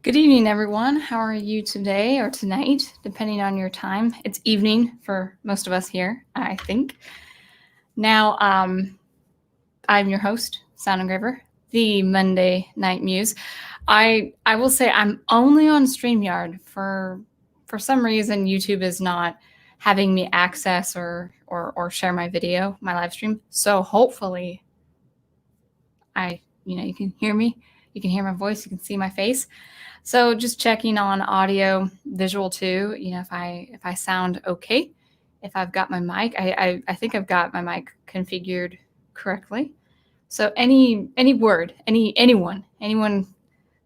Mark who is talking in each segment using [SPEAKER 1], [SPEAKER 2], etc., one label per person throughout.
[SPEAKER 1] Good evening, everyone. How are you today or tonight, depending on your time? It's evening for most of us here, I think. Now, I'm your host, Sound Engraver, the Monday Night Muse. I will say I'm only on StreamYard. For some reason, YouTube is not having me access or share my video, my live stream. So hopefully, you can hear me, you can hear my voice, you can see my face. So just checking on audio, visual too. If I sound okay, if I've got my mic, I think I've got my mic configured correctly. So anyone.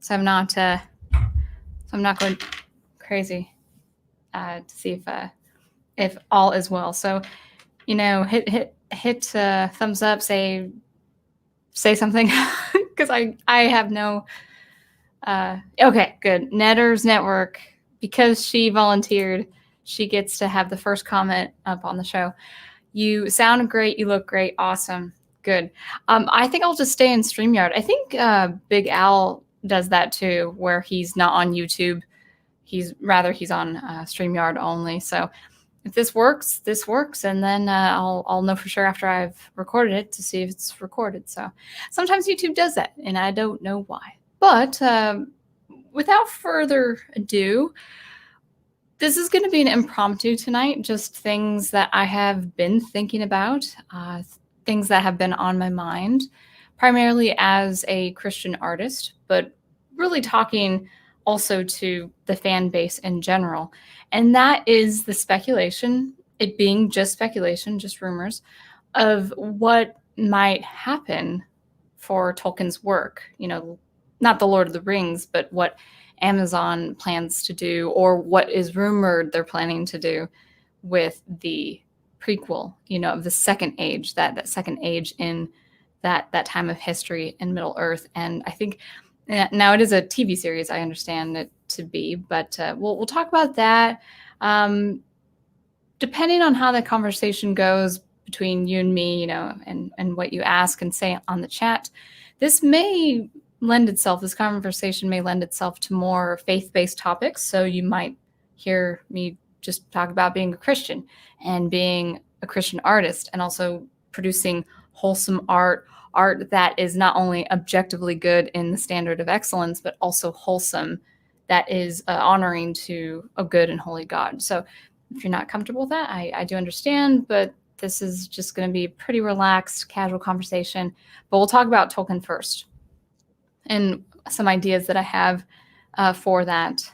[SPEAKER 1] So I'm not going crazy to see if all is well. So hit thumbs up, say something because I have no. Okay, good. Netters Network, because she volunteered, she gets to have the first comment up on the show. You sound great. You look great. Awesome. Good. I think I'll just stay in StreamYard. I think Big Al does that too, where he's not on YouTube. He's on StreamYard only. So if this works, and then I'll know for sure after I've recorded it to see if it's recorded. So sometimes YouTube does that, and I don't know why. But without further ado, this is going to be an impromptu tonight, just things that I have been thinking about, things that have been on my mind, primarily as a Christian artist, but really talking also to the fan base in general. And that is the speculation, it being just speculation, just rumors, of what might happen for Tolkien's work. Not the Lord of the Rings, but what Amazon plans to do, or what is rumored they're planning to do with the prequel, of the Second Age, that Second Age in that time of history in Middle Earth. And I think now it is a TV series, I understand it to be, but we'll talk about that. Depending on how the conversation goes between you and me, and what you ask and say on the chat, this conversation may lend itself to more faith-based topics. So you might hear me just talk about being a Christian and being a Christian artist, and also producing wholesome art that is not only objectively good in the standard of excellence, but also wholesome, that is honoring to a good and holy God. So if you're not comfortable with that, I do understand, but this is just going to be a pretty relaxed, casual conversation. But we'll talk about Tolkien first, and some ideas that I have for that.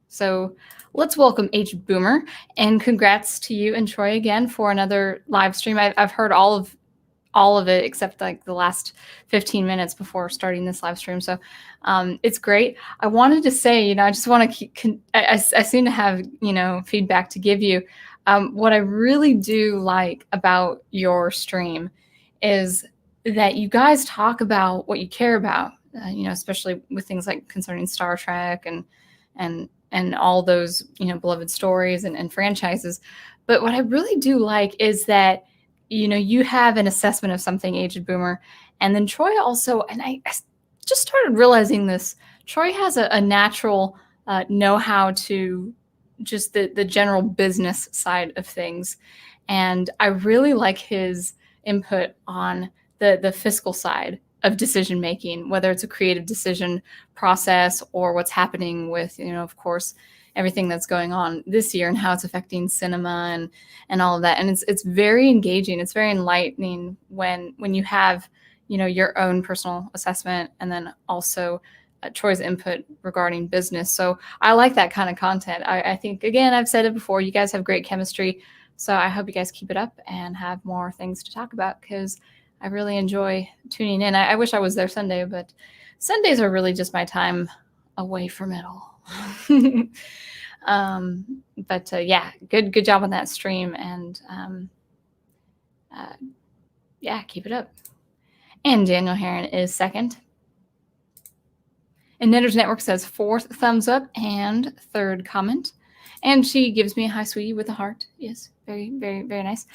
[SPEAKER 1] So let's welcome H. Boomer, and congrats to you and Troy again for another live stream. I've heard all of it except like the last 15 minutes before starting this live stream. So it's great. I wanted to say, I just want to I seem to have, feedback to give you. What I really do like about your stream is that you guys talk about what you care about, especially with things like concerning Star Trek and all those, beloved stories and franchises. But what I really do like is that, you have an assessment of something, Aged Boomer, and then Troy also, and I just started realizing this, Troy has a natural know-how to just the general business side of things. And I really like his input on the fiscal side of decision making, whether it's a creative decision process or what's happening with, of course, everything that's going on this year and how it's affecting cinema and all of that. And it's very engaging. It's very enlightening when you have, your own personal assessment, and then also Troy's input regarding business. So I like that kind of content. I think, again, I've said it before, you guys have great chemistry. So I hope you guys keep it up and have more things to talk about, because I really enjoy tuning in. I wish I was there Sunday, but Sundays are really just my time away from it all. Yeah, good job on that stream, and yeah, keep it up. And Daniel Heron is second. And Knitters Network says 4th thumbs up and 3rd comment. And she gives me a hi, sweetie, with a heart. Yes, very, very, very nice.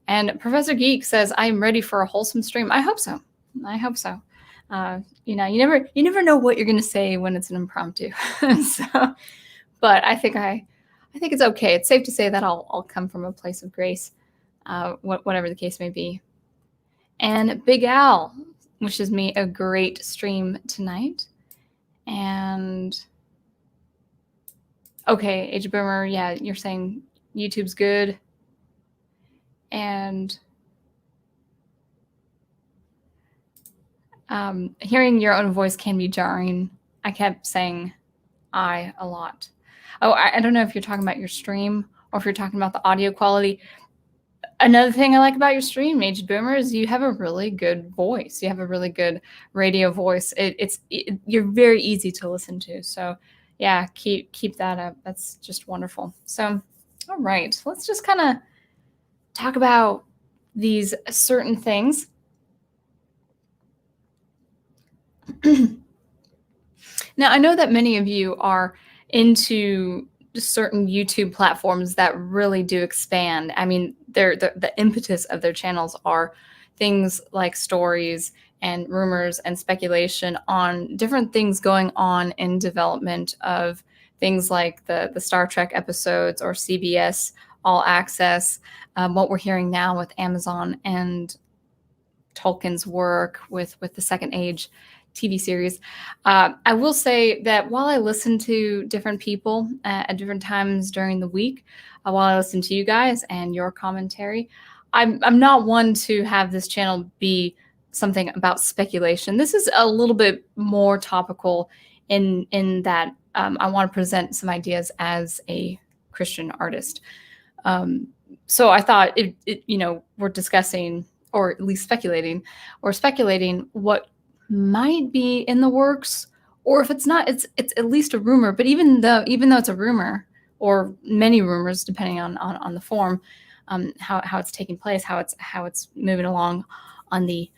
[SPEAKER 1] And Professor Geek says, I'm ready for a wholesome stream. I hope so. You never know what you're going to say when it's an impromptu. So, but I think it's okay. It's safe to say that I'll come from a place of grace, whatever the case may be. And Big Al wishes me a great stream tonight. And okay, Age Boomer, yeah, you're saying YouTube's good. And hearing your own voice can be jarring. I kept saying I a lot. Oh, I don't know if you're talking about your stream or if you're talking about the audio quality. Another thing I like about your stream, Aged Boomer, is you have a really good voice. You have a really good radio voice. You're very easy to listen to. So yeah, keep that up. That's just wonderful. So, all right, let's just kind of talk about these certain things. Now, I know that many of you are into certain YouTube platforms that really do expand. I mean, the impetus of their channels are things like stories and rumors and speculation on different things going on in development of things like the Star Trek episodes or CBS All Access, what we're hearing now with Amazon and Tolkien's work with the Second Age TV series. I will say that while I listen to different people at different times during the week, while I listen to you guys and your commentary, I'm not one to have this channel be something about speculation. This is a little bit more topical in that I want to present some ideas as a Christian artist. So I thought we're discussing, or at least speculating what might be in the works, or if it's not, it's at least a rumor. But even though it's a rumor, or many rumors, depending on the form, how it's taking place, how it's moving along on the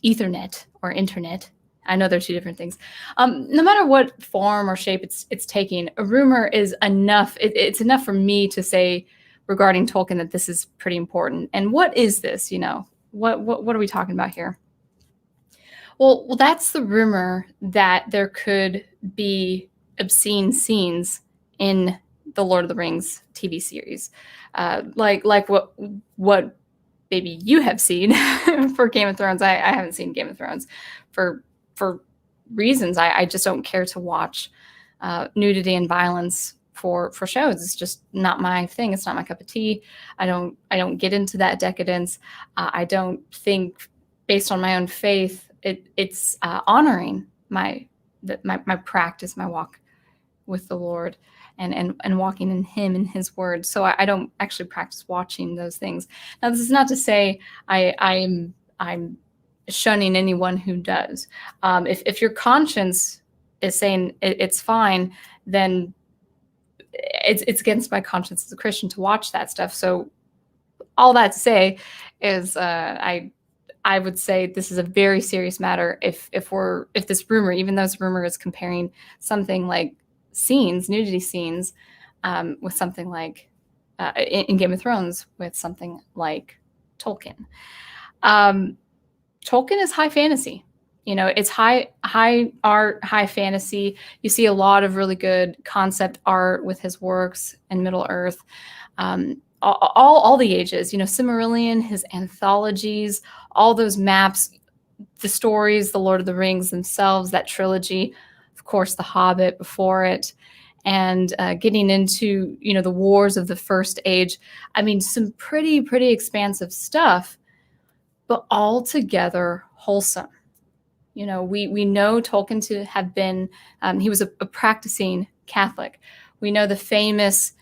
[SPEAKER 1] Ethernet or internet. I know they're two different things. No matter what form or shape it's taking, a rumor is enough. It's enough for me to say regarding Tolkien that this is pretty important. And what is this? What are we talking about here? Well, that's the rumor that there could be obscene scenes in the Lord of the Rings TV series, like what maybe you have seen for Game of Thrones. I haven't seen Game of Thrones for reasons. I just don't care to watch nudity and violence for shows. It's just not my thing. It's not my cup of tea. I don't get into that decadence. I don't think, based on my own faith, it's honoring my practice, my walk with the Lord, and walking in Him and His Word. So I don't actually practice watching those things. Now, this is not to say I'm shunning anyone who does. If your conscience is saying it's fine, then it's against my conscience as a Christian to watch that stuff. So all that to say is I would say this is a very serious matter. If this rumor, even though this rumor is comparing something like nudity scenes, with something like in Game of Thrones with something like Tolkien. Tolkien is high fantasy. It's high art, high fantasy. You see a lot of really good concept art with his works in Middle Earth. All the ages, Silmarillion, his anthologies, all those maps, the stories, the Lord of the Rings themselves, that trilogy, of course, The Hobbit before it, and getting into, the wars of the First Age. I mean, some pretty expansive stuff, but altogether wholesome. We know Tolkien to have been, he was a practicing Catholic. We know the famous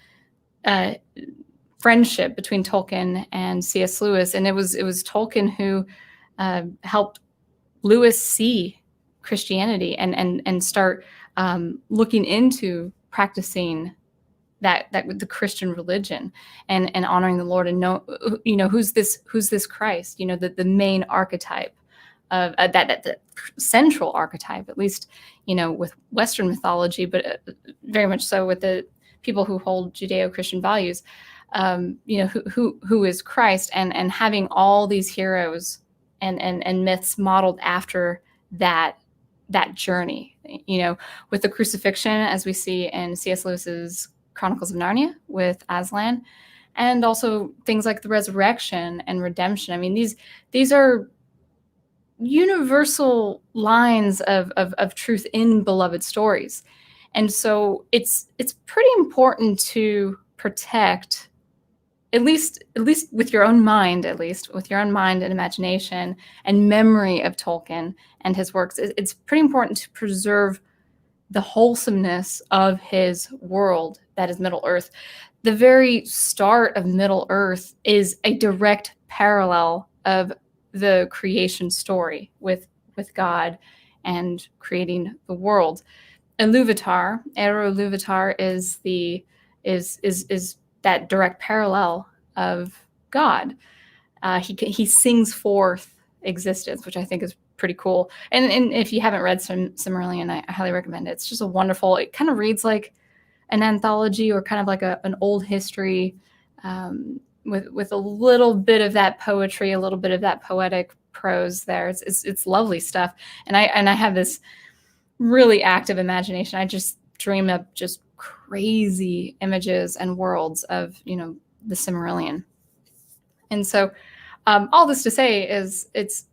[SPEAKER 1] friendship between Tolkien and C.S. Lewis, and it was Tolkien who helped Lewis see Christianity and start looking into practicing that with the Christian religion and honoring the Lord, and who's this Christ, the main archetype of that central archetype, at least with Western mythology, but very much so with the people who hold Judeo-Christian values. Who is Christ, and having all these heroes and myths modeled after that journey. With the crucifixion, as we see in C.S. Lewis's Chronicles of Narnia with Aslan, and also things like the resurrection and redemption. I mean, these are universal lines of truth in beloved stories. And so it's pretty important to protect, at least with your own mind, and imagination and memory of Tolkien and his works. It's pretty important to preserve the wholesomeness of his world, that is Middle Earth. The very start of Middle Earth is a direct parallel of the creation story with God and creating the world. Iluvatar, Eru-Iluvatar is that direct parallel of God. He sings forth existence, which I think is pretty cool. And if you haven't read Silmarillion, I highly recommend it. It's just a wonderful. It kind of reads like an anthology or kind of like an old history, with a little bit of that poetry, a little bit of that poetic prose there. It's lovely stuff. And I have this really active imagination. I just dream up just crazy images and worlds of the Silmarillion. And so all this to say is it's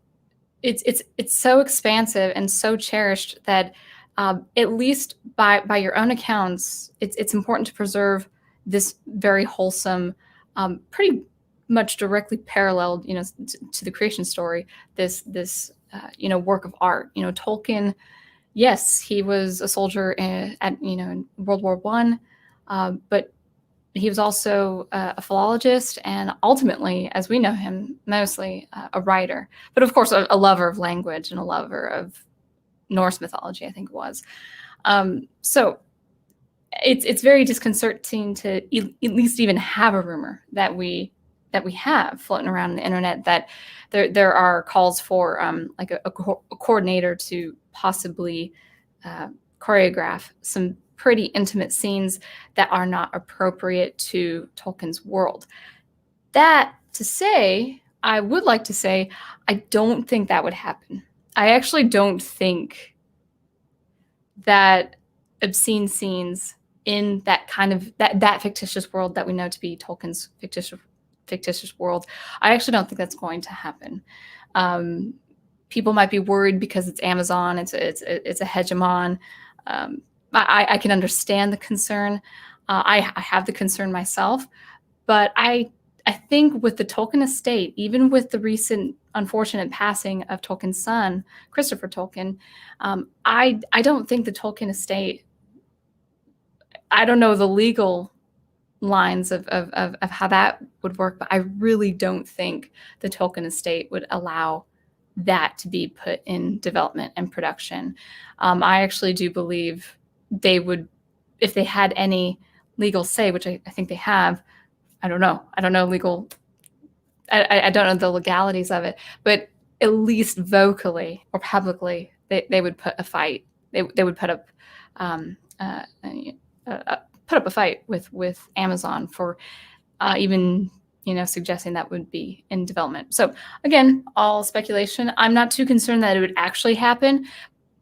[SPEAKER 1] so expansive and so cherished that at least by your own accounts, it's important to preserve this very wholesome, pretty much directly paralleled, to the creation story. This work of art. Tolkien. Yes, he was a soldier in World War I, but he was also a philologist and ultimately, as we know him, mostly a writer. But of course, a lover of language and a lover of Norse mythology, I think it was. So it's very disconcerting to at least even have a rumor that we have floating around the internet that there are calls for like a coordinator to possibly choreograph some pretty intimate scenes that are not appropriate to Tolkien's world. That to say, I would like to say, I don't think that would happen. I actually don't think that obscene scenes in that kind of that fictitious world that we know to be Tolkien's fictitious world, I actually don't think that's going to happen. People might be worried because it's Amazon, it's a hegemon. I can understand the concern. I have the concern myself, but I think with the Tolkien estate, even with the recent unfortunate passing of Tolkien's son, Christopher Tolkien, I don't think the Tolkien estate, I don't know the legal lines of how that would work, but I really don't think the Tolkien estate would allow that to be put in development and production. I actually do believe they would, if they had any legal say, which I think they have. I don't know legal. I don't know the legalities of it, but at least vocally or publicly, they would put a fight. They would put up a fight with Amazon for even suggesting that would be in development. So again, all speculation. I'm not too concerned that it would actually happen,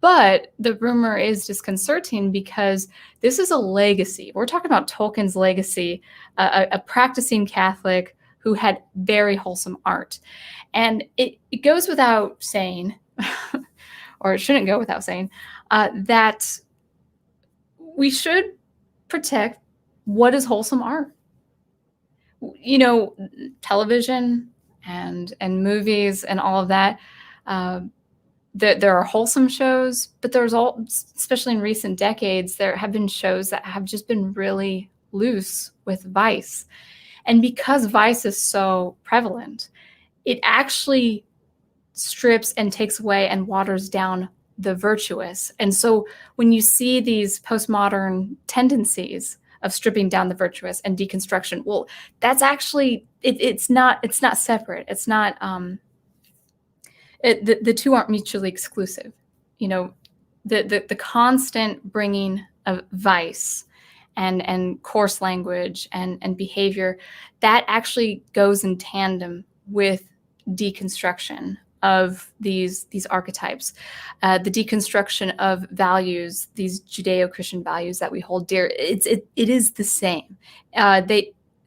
[SPEAKER 1] but the rumor is disconcerting because this is a legacy. We're talking about Tolkien's legacy, a practicing Catholic who had very wholesome art. And it goes without saying, or it shouldn't go without saying, that we should protect what is wholesome art. Television and movies and all of that. There are wholesome shows, but there's especially in recent decades, there have been shows that have just been really loose with vice. And because vice is so prevalent, it actually strips and takes away and waters down the virtuous. And so when you see these postmodern tendencies of stripping down the virtuous and deconstruction, well, that's actually, it's not separate. It's not, the two aren't mutually exclusive. The constant bringing of vice and coarse language and behavior, that actually goes in tandem with deconstruction of these archetypes, the deconstruction of values, these Judeo-Christian values that we hold dear. It is the same.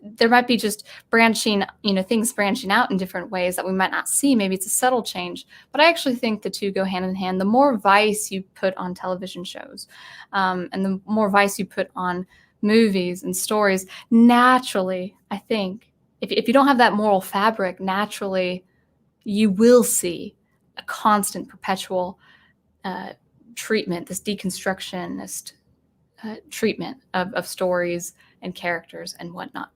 [SPEAKER 1] There might be just branching, things branching out in different ways that we might not see. Maybe it's a subtle change, but I actually think the two go hand in hand. The more vice you put on television shows, and the more vice you put on movies and stories, naturally, I think, if you don't have that moral fabric, naturally, you will see a constant, perpetual treatment, this deconstructionist treatment of stories and characters and whatnot.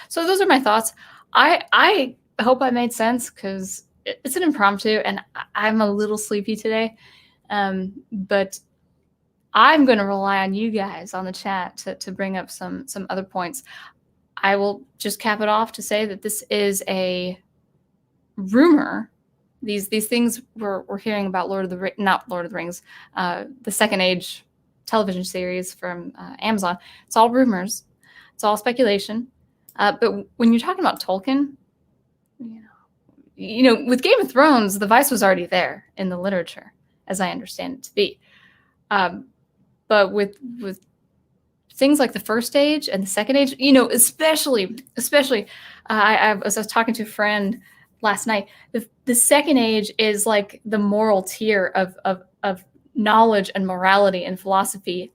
[SPEAKER 1] So those are my thoughts. I hope I made sense, because it's an impromptu and I'm a little sleepy today. But I'm going to rely on you guys on the chat to bring up some other points. I will just cap it off to say that this is a rumor. These things we're hearing about not Lord of the Rings, the Second Age television series from Amazon. It's all rumors. It's all speculation. But when you're talking about Tolkien, with Game of Thrones, the vice was already there in the literature, as I understand it to be. But with things like the First Age and the Second Age, especially, I was talking to a friend last night. The Second Age is like the moral tier of knowledge and morality and philosophy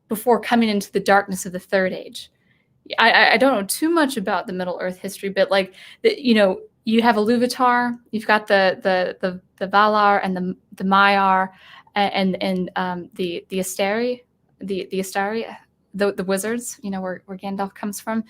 [SPEAKER 1] before coming into the darkness of the Third Age. I don't know too much about the Middle Earth history, but you have Iluvatar, you've got the Valar and the Maiar, and the Astari, the wizards, where Gandalf comes from.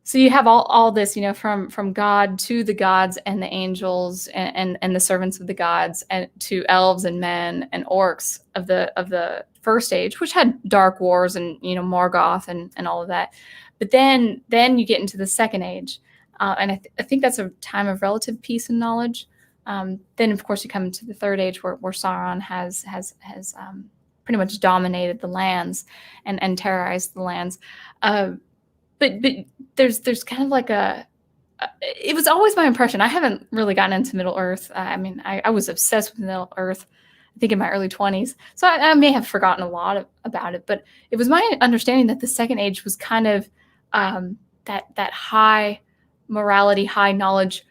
[SPEAKER 1] So you have all this, from God to the gods and the angels and the servants of the gods, and to elves and men and orcs of the First Age, which had dark wars and Morgoth and all of that. But then you get into the Second Age, and I think that's a time of relative peace and knowledge. Then of course you come into the Third Age, where Sauron has pretty much dominated the lands and terrorized the lands. But there's kind of like it was always my impression. I haven't really gotten into Middle Earth. I was obsessed with Middle Earth, I think, in my early 20s. So I may have forgotten a lot about it, but it was my understanding that the Second Age was kind of that high morality, high knowledge,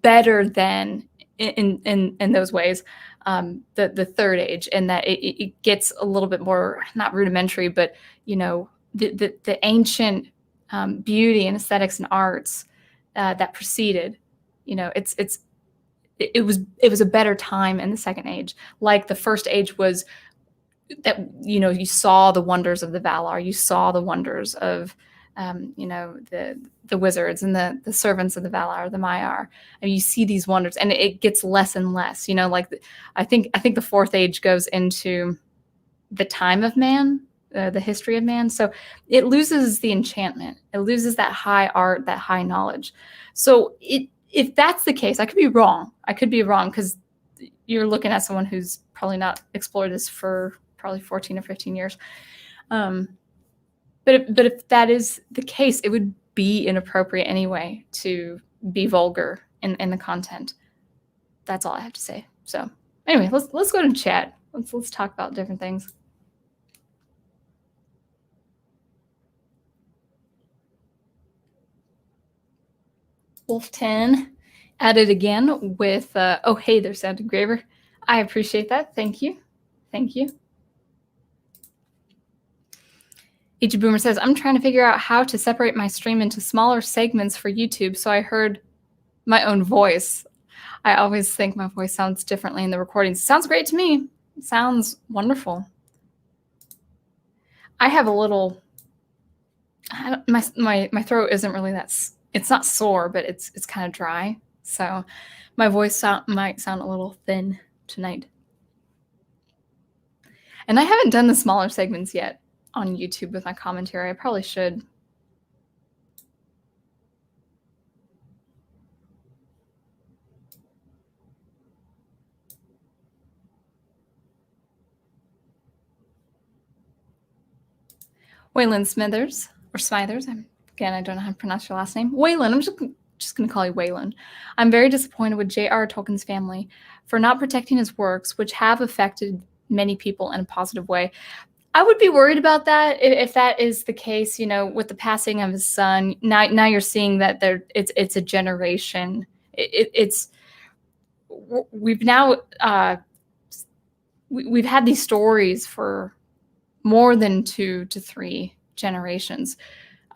[SPEAKER 1] better than in those ways, the Third Age, and that it gets a little bit more, not rudimentary, but the ancient beauty and aesthetics and arts that preceded. It was a better time in the Second Age. Like the First Age was that, you saw the wonders of the Valar, you saw the wonders of the wizards and the servants of the Valar, the Maiar, and you see these wonders, and it gets less and less. I think the Fourth Age goes into the time of man, the history of man, so it loses the enchantment. It loses that high art, that high knowledge. So if that's the case, I could be wrong. Because you're looking at someone who's probably not explored this for probably 14 or 15 years. But if that is the case, it would be inappropriate anyway to be vulgar in the content. That's all I have to say. So anyway, let's go to chat. Let's talk about different things. Wolf10 at it again with oh hey there, Sound Engraver. I appreciate that. Thank you. H Boomer says, I'm trying to figure out how to separate my stream into smaller segments for YouTube, so I heard my own voice. I always think my voice sounds differently in the recordings. Sounds great to me. It sounds wonderful. I have a little, my throat isn't really it's not sore, but it's kind of dry. So my voice might sound a little thin tonight. And I haven't done the smaller segments yet on YouTube with my commentary. I probably should. Waylon Smithers, or Smithers. I don't know how to pronounce your last name. Waylon, I'm just just going to call you Waylon. I'm very disappointed with J.R.R. Tolkien's family for not protecting his works, which have affected many people in a positive way. I would be worried about that if that is the case, you know, with the passing of his son. Now you're seeing that it's a generation. We've now we've had these stories for more than 2 to 3 generations.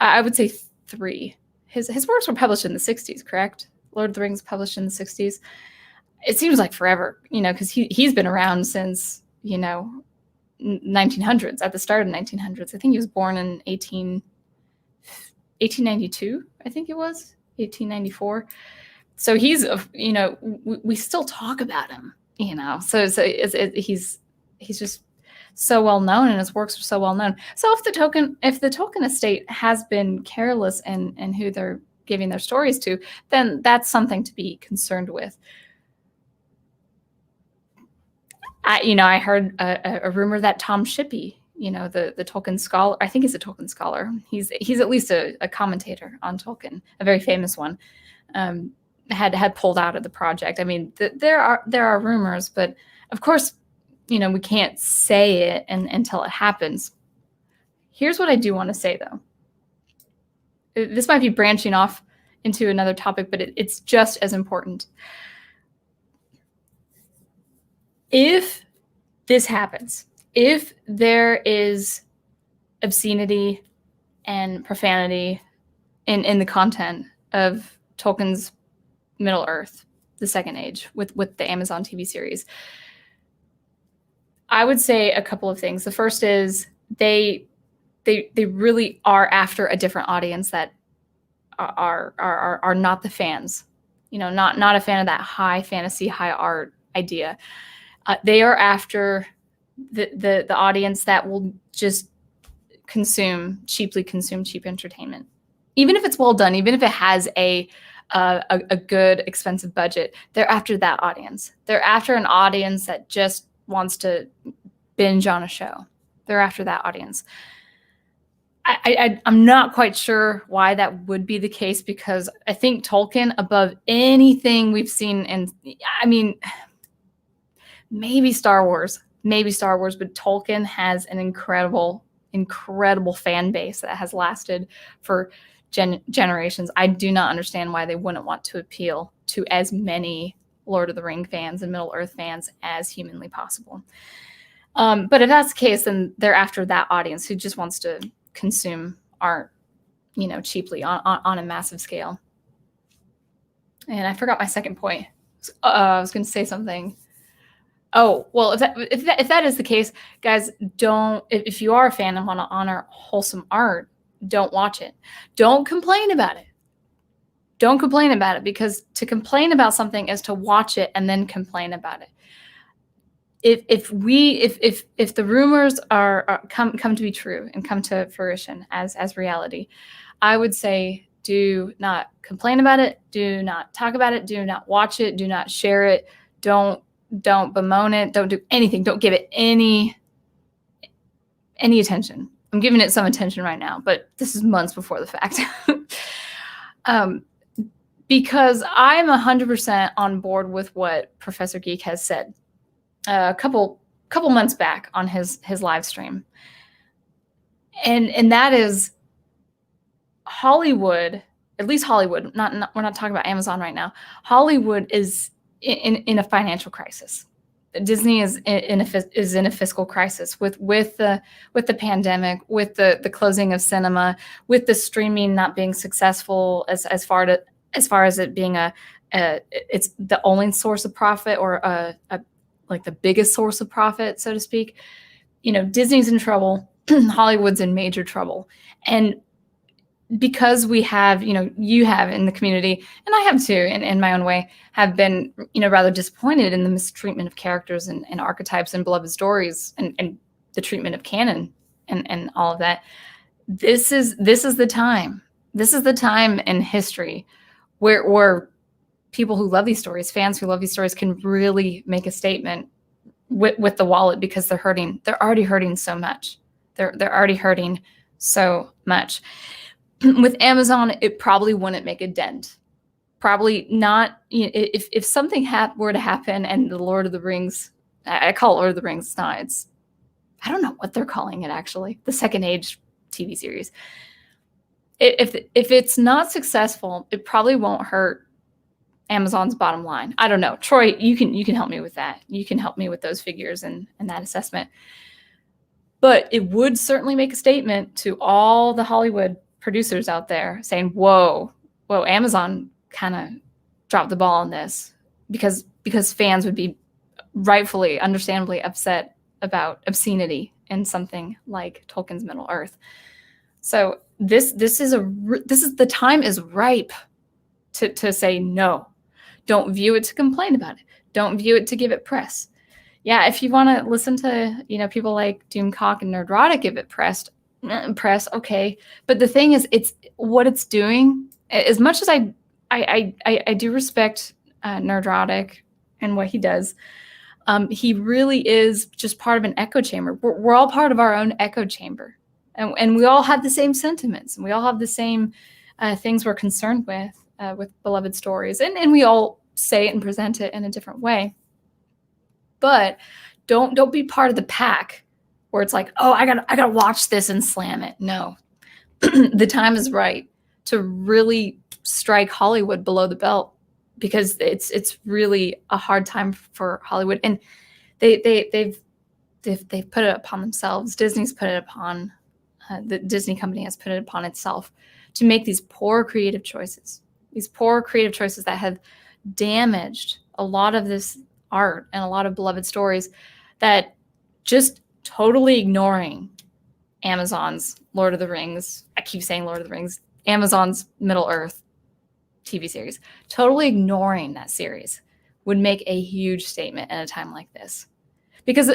[SPEAKER 1] I would say 3. His works were published in the 60s, correct? Lord of the Rings published in the 60s. It seems like forever, you know, because he's been around since, you know, 1900s, at the start of 1900s. I think he was born in 1892, I think it was, 1894. So he's, you know, we still talk about him, you know. So he's just so well known, and his works are so well known. So if the Tolkien estate has been careless in who they're giving their stories to, then that's something to be concerned with. I heard a rumor that Tom Shippey, you know, the Tolkien scholar, I think he's a Tolkien scholar. He's at least a commentator on Tolkien, a very famous one, had pulled out of the project. I mean, there are rumors, but of course, you know, we can't say it until it happens. Here's what I do want to say, though. This might be branching off into another topic, but it's just as important. If this happens, if there is obscenity and profanity in the content of Tolkien's Middle Earth, the Second Age, with the Amazon TV series, I would say a couple of things. The first is they really are after a different audience that are not the fans, you know, not a fan of that high fantasy, high art idea. They are after the audience that will just cheaply consume cheap entertainment, even if it's well done, even if it has a good expensive budget. They're after that audience. They're after an audience that just wants to binge on a show. They're after that audience. I'm not quite sure why that would be the case, because I think Tolkien, above anything we've seen, and I mean, maybe Star Wars, but Tolkien has an incredible fan base that has lasted for generations. I do not understand why they wouldn't want to appeal to as many Lord of the Ring fans and Middle Earth fans as humanly possible. But if that's the case, then they're after that audience who just wants to consume art, you know, cheaply on a massive scale. And I forgot my second point. I was going to say something. Oh, well, if that is the case, guys, if you are a fan and want to honor wholesome art, don't watch it. Don't complain about it. Don't complain about it, because to complain about something is to watch it and then complain about it. If the rumors come to be true and come to fruition as reality, I would say do not complain about it. Do not talk about it. Do not watch it. Do not share it. Don't bemoan it. Don't do anything. Don't give it any attention. I'm giving it some attention right now, but this is months before the fact. Because I'm 100% on board with what Professor Geek has said a couple months back on his live stream. And that is Hollywood, at least Hollywood, we're not talking about Amazon right now. Hollywood is in a financial crisis. Disney is in a fiscal crisis with the pandemic, with the closing of cinema, with the streaming not being successful as far as it being it's the only source of profit, or like the biggest source of profit, so to speak. You know, Disney's in trouble. Hollywood's in major trouble. And because we have, you know, you have in the community, and I have too, in my own way, have been, you know, rather disappointed in the mistreatment of characters and archetypes and beloved stories, and the treatment of canon and all of that. This is the time. This is the time in history where people who love these stories, fans who love these stories, can really make a statement with the wallet, because they're hurting. They're already hurting so much. They're already hurting so much. With Amazon, it probably wouldn't make a dent probably not, if something were to happen and the Lord of the Rings, I call it Lord of the Rings, I don't know what they're calling it actually, the Second Age TV series. If it's not successful, it probably won't hurt Amazon's bottom line. I don't know. Troy, you can help me with that. You can help me with those figures and that assessment. But it would certainly make a statement to all the Hollywood producers out there saying, whoa, Amazon kind of dropped the ball on this, because fans would be rightfully, understandably upset about obscenity in something like Tolkien's Middle Earth. So this is the time is ripe to say no. Don't view it to complain about it. Don't view it to give it press. Yeah, if you want to listen to, people like Doomcock and Nerdrotic give it press, okay. But the thing is, it's what it's doing. As much as I do respect Nerdrotic and what he does, he really is just part of an echo chamber. We're all part of our own echo chamber, and we all have the same sentiments, and we all have the same things we're concerned with beloved stories, and we all say it and present it in a different way. But don't be part of the pack where it's like, oh, I gotta watch this and slam it. No, the time is right to really strike Hollywood below the belt, because it's really a hard time for Hollywood, and they've put it upon themselves. Disney's put it upon the Disney company has put it upon itself to make these poor creative choices that have damaged a lot of this art and a lot of beloved stories, that just totally ignoring Amazon's Lord of the Rings, I keep saying Lord of the Rings, Amazon's Middle Earth TV series, totally ignoring that series would make a huge statement at a time like this. Because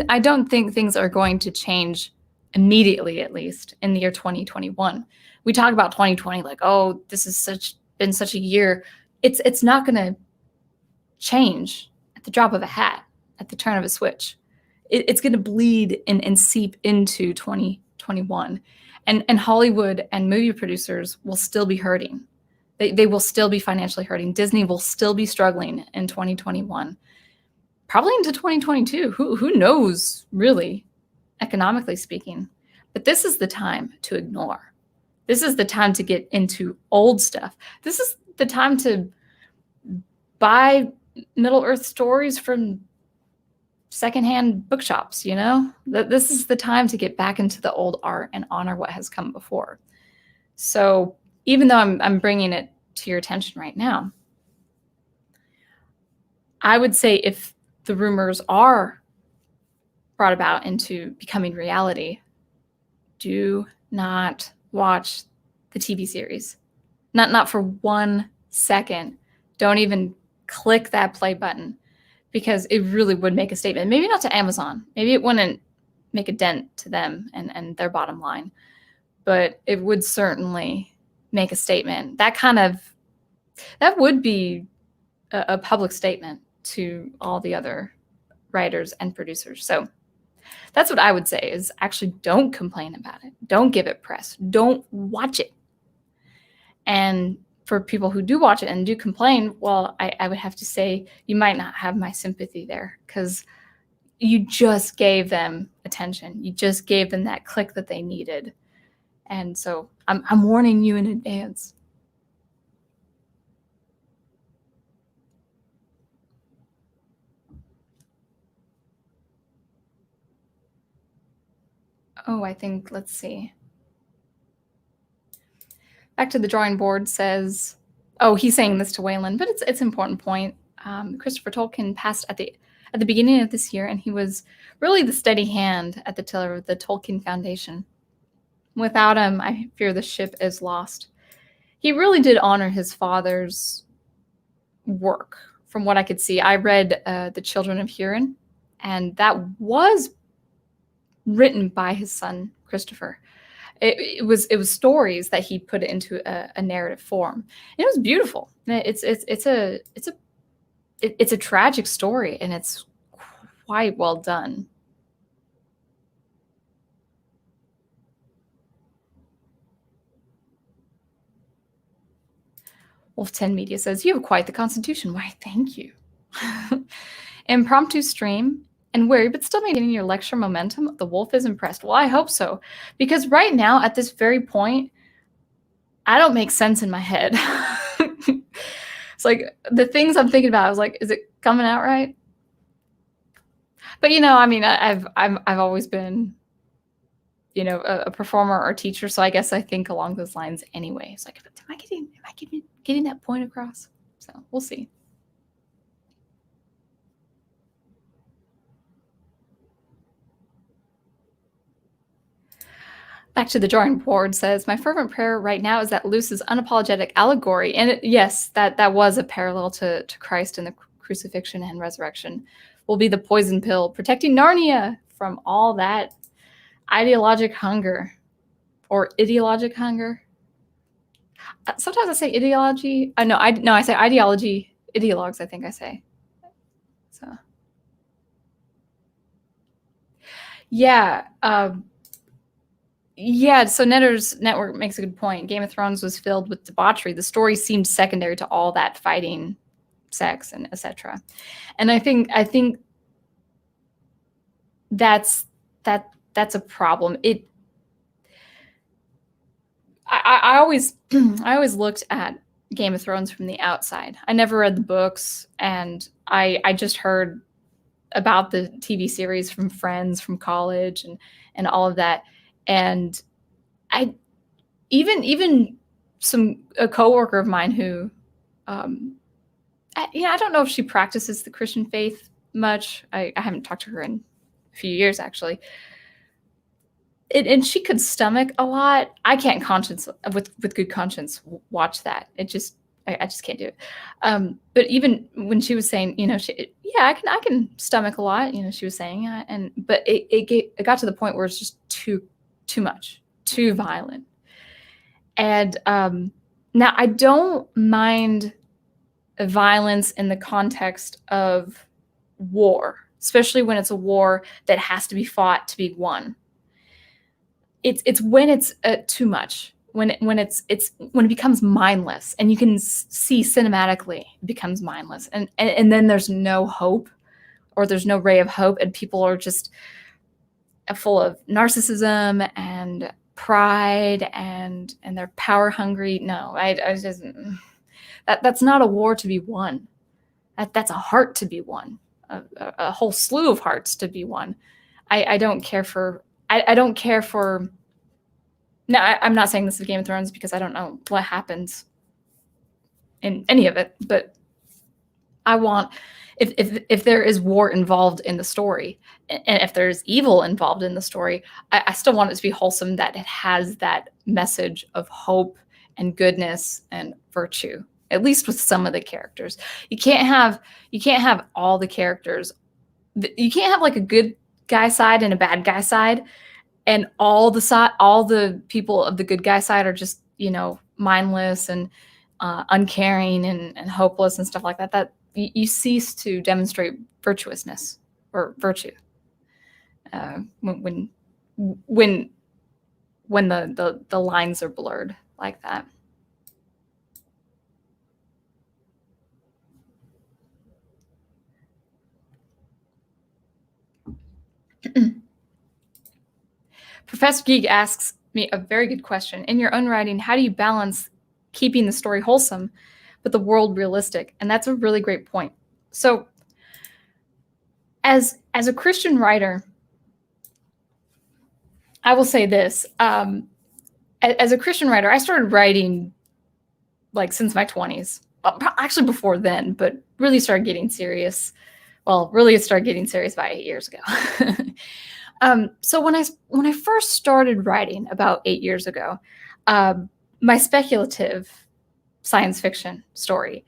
[SPEAKER 1] I don't think things are going to change immediately, at least in the year 2021. We talk about 2020 like, oh, this has been such a year. It's not going to change at the drop of a hat, at the turn of a switch. It's going to bleed and seep into 2021. And Hollywood and movie producers will still be hurting. They will still be financially hurting. Disney will still be struggling in 2021, probably into 2022. Who knows, really, economically speaking. But this is the time to ignore. This is the time to get into old stuff. This is the time to buy Middle Earth stories from secondhand bookshops, This is the time to get back into the old art and honor what has come before. So even though I'm bringing it to your attention right now, I would say if the rumors are brought about into becoming reality, do not watch the TV series. Not for 1 second. Don't even click that play button, because it really would make a statement. Maybe not to Amazon. Maybe it wouldn't make a dent to them and their bottom line, but it would certainly make a statement. That would be a public statement to all the other writers and producers. So that's what I would say, is actually don't complain about it. Don't give it press. Don't watch it. And for people who do watch it and do complain, well, I would have to say you might not have my sympathy there, because you just gave them attention. You just gave them that click that they needed. And so I'm warning you in advance. Oh, I think, let's see. Back to the drawing board says, oh, he's saying this to Waylon, but it's an important point. Christopher Tolkien passed at the beginning of this year, and he was really the steady hand at the tiller of the Tolkien Foundation. Without him, I fear the ship is lost. He really did honor his father's work, from what I could see. I read The Children of Hurin, and that was written by his son, Christopher. It was stories that he put into a narrative form. And it was beautiful. It's a tragic story, and it's quite well done. Wolf 10 Media says, you have quite the constitution. Why, thank you. Impromptu stream and weary, but still maintaining your lecture momentum. The Wolf is impressed. Well, I hope so. Because right now, at this very point, I don't make sense in my head. It's like the things I'm thinking about, I was like, is it coming out right? But I mean, I've always been, a performer or teacher, so I guess I think along those lines anyway. It's like, am I getting that point across? So we'll see. Back to the drawing board says, my fervent prayer right now is that Luce's unapologetic allegory, and yes, that was a parallel to Christ and the crucifixion and resurrection, will be the poison pill protecting Narnia from all that ideologic hunger or ideologic hunger. Sometimes I say ideology. I say ideology. Ideologues, I think I say. So, yeah. Yeah, so Netter's Network makes a good point. Game of Thrones was filled with debauchery. The story seemed secondary to all that fighting, sex, and etc. And I think that's a problem. I always looked at Game of Thrones from the outside. I never read the books, and I just heard about the TV series from friends from college and all of that. And I even a coworker of mine who, I don't know if she practices the Christian faith much. I haven't talked to her in a few years, actually. And she could stomach a lot. I can't with good conscience watch that. I just can't do it. But even when she was saying, I can stomach a lot. She was saying, but it got to the point where it's just too much, too violent. And now I don't mind violence in the context of war, especially when it's a war that has to be fought to be won. It's when it's too much, when it becomes mindless, and you can see cinematically it becomes mindless, and then there's no hope, or there's no ray of hope, and people are just full of narcissism and pride and they're power hungry. No, I just that's not a war to be won. That's a heart to be won, a whole slew of hearts to be won. I don't care for. I don't care for. No, I'm not saying this is Game of Thrones because I don't know what happens in any of it, but I want, if there is war involved in the story, and if there's evil involved in the story, I still want it to be wholesome, that it has that message of hope and goodness and virtue, at least with some of the characters. You can't have all the characters. You can't have like a good guy side and a bad guy side, and all the people of the good guy side are just, mindless and uncaring and hopeless and stuff like that. That you cease to demonstrate virtuousness or virtue when the lines are blurred like that. Professor Geek asks me a very good question. In your own writing, how do you balance keeping the story wholesome but the world realistic? And that's a really great point. So as a Christian writer, I will say this. As a Christian writer, I started writing like since my 20s. Actually before then, but really started getting serious. Well, really started getting serious about 8 years ago. So when I first started writing about 8 years ago, my speculative science fiction story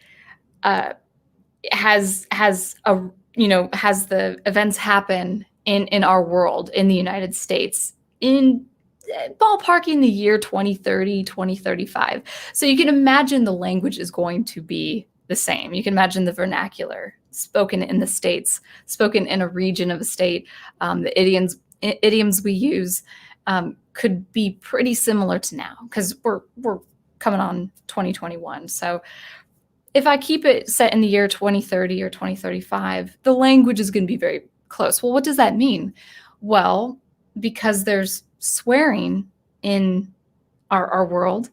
[SPEAKER 1] has the events happen in our world, in the United States, in ballparking the year 2030, 2035. So you can imagine the language is going to be the same. You can imagine the vernacular spoken in the States, spoken in a region of a state. The idioms we use could be pretty similar to now, because we're coming on 2021. So if I keep it set in the year 2030 or 2035, the language is going to be very close. Well, what does that mean? Well, because there's swearing in our world,